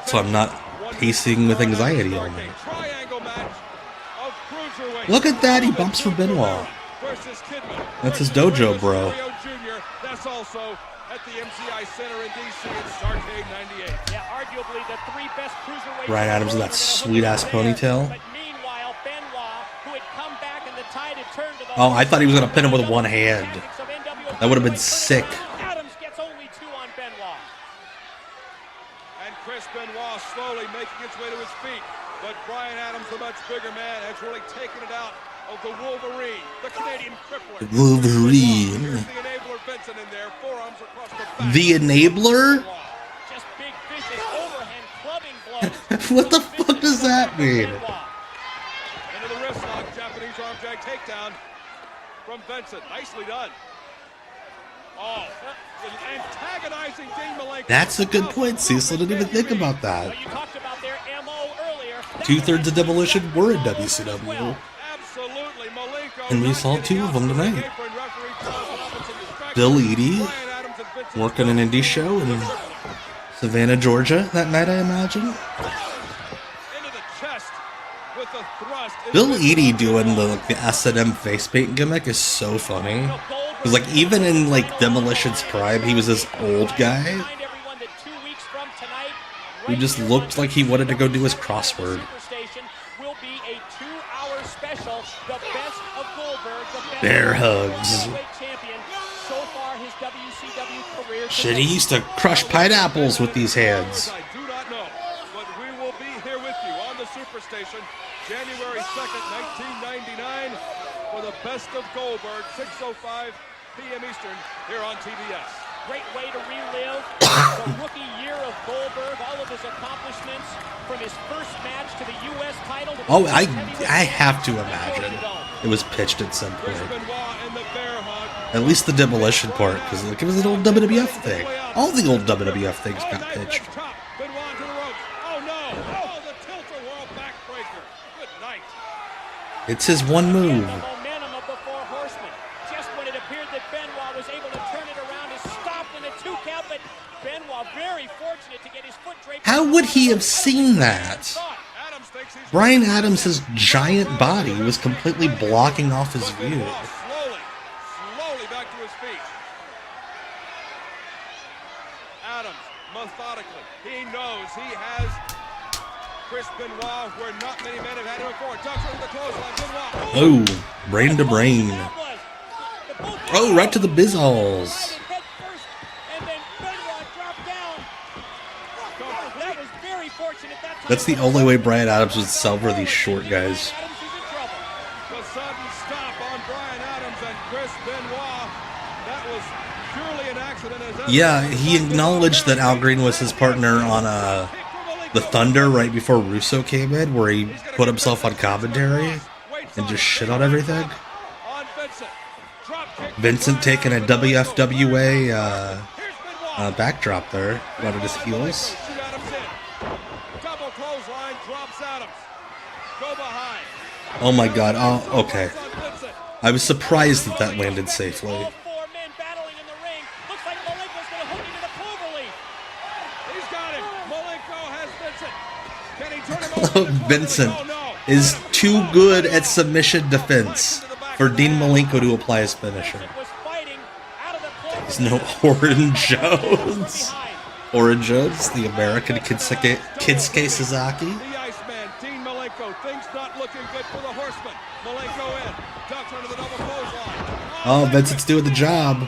so I'm not pacing with anxiety all night. Look at that, he bumps for Benoit. That's his dojo, bro. That's also at the MCI Center in DC at Starrcade 98. Yeah, arguably the 3 best cruiserweights. Bryan Adams with that sweet ass ponytail. But meanwhile, Benoit, who had come back and the tide had turned to the Oh, I thought he was going to pin him with one hand. That would have been sick. Adams gets only 2 on Benoit. And Chris Benoit slowly making its way to his feet. But Brian Adams, the much bigger man, has really taken it out of the Wolverine, the Canadian crippler. Wolverine. Here's the enabler Vincent in there, forearms across the back. The enabler? Just big vicious overhand clubbing blows. What the fuck does that mean? Into the wrist lock, Japanese arm drag takedown from Vincent. Nicely done. Oh, antagonizing Dean Malenko. That's a good point, Cecil. Didn't even think about that. You talked about their MO earlier. 2/3 of Demolition were in WCW. Absolutely, Malenko. And we saw 2 of them tonight. Bill Eadie working an indie show in Savannah, Georgia that night, I imagine. Into the chest with the thrust. Bill Eadie doing the S&M face paint gimmick is so funny. Because like even in like Demolition's prime, he was this old guy who just looked like he wanted to go do his crossword. Bear hugs. Shit, he used to crush pineapples with these hands. I do not know, but we will be here with you on the Superstation, January 2nd, 1999, for the Best of Goldberg, 6:05 p.m. Eastern, here on TBS. Great way to relive the rookie year of Goldberg, all of his accomplishments from his first match to the U.S. title. Oh, I have to imagine it was pitched at some point. At least the Demolition part, because like, it was an old WWF thing. All the old WWF things got pitched. It's his one move. How would he have seen that? Brian Adams' giant body was completely blocking off his view. Slowly back to his feet. Adams, methodically, he knows he has Chris Benoit where not many men have had him before. Ducks into the clothesline. Benoit. Oh, brain to brain. Oh, right to the bizballs. That's the only way Brian Adams would sell for these short guys. The sudden stop on Brian Adams and Chris Benoit. That was purely an accident. Yeah, he acknowledged that Al Green was his partner on the Thunder right before Russo came in, where he put himself on commentary and just shit on everything. Vincent taking a WFWA backdrop there, out of his heels. Oh my god, oh, okay. I was surprised that that landed safely. Vincent is too good at submission defense for Dean Malenko to apply his finisher. There's no Orin Jones. Orin Jones, the American Kinsuke Sasaki. Oh, Vincent's doing the job.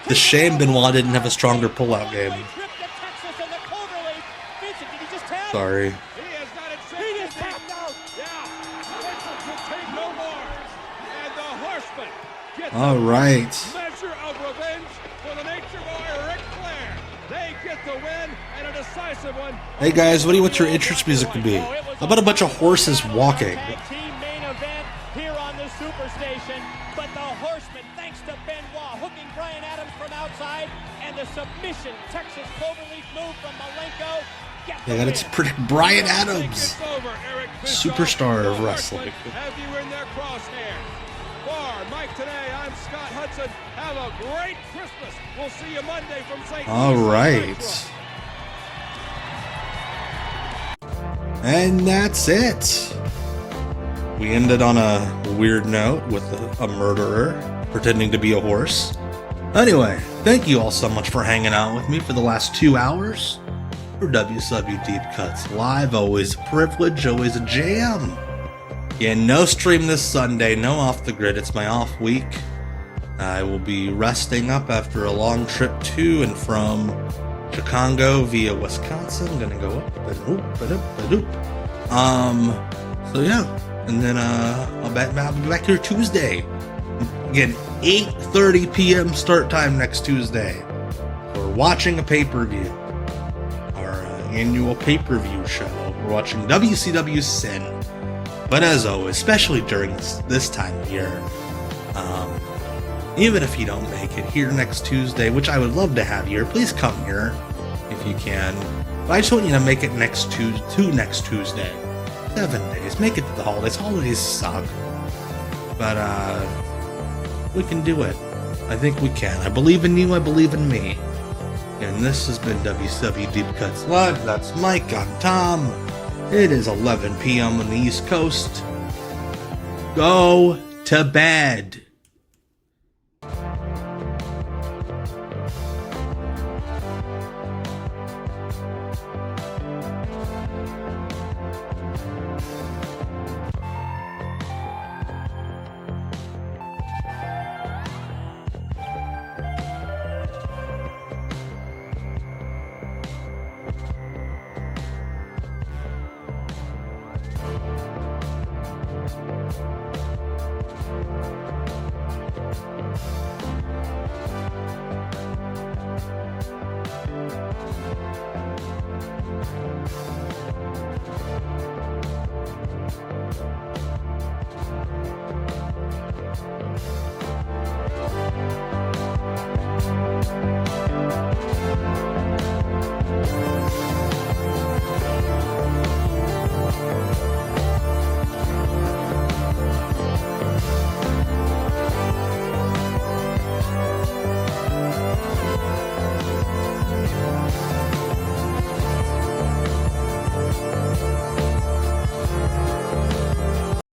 The shame Benoit didn't have a stronger pullout game. Sorry. All right. Hey guys, what do you want your entrance music to be? How about a bunch of horses walking? Main event here on the Superstation, but the Horsemen, thanks to Benoit, hooking Brian Adams from outside, and the submission Texas Cloverleaf move from Malenko. Yeah, got to predict Brian Adams, superstar of wrestling. Have you in their crosshair? For Mike today, I'm Scott Hudson. Have a great Christmas. We'll see you Monday from St. All right. And that's it. We ended on a weird note with a murderer pretending to be a horse. Anyway, thank you all so much for hanging out with me for the last 2 hours. for WCW Deep Cuts Live. Always a privilege, always a jam. Yeah, no stream this Sunday, no Off the Grid. It's my off week. I will be resting up after a long trip to and from Chicago via Wisconsin. I'm gonna go up. So yeah, and then I'll be back here Tuesday. Again, 8:30 p.m. start time next Tuesday. We're watching a pay-per-view, our annual pay-per-view show. We're watching WCW Sin. But as always, especially during this time of year, even if you don't make it here next Tuesday, which I would love to have you here, please come here if you can. But I just want you to make it next Tuesday. 7 days. Make it to the holidays. Holidays suck. But we can do it. I think we can. I believe in you. I believe in me. And this has been WCW Deep Cuts Live. That's Mike. I'm Tom. It is 11 p.m. on the East Coast. Go to bed.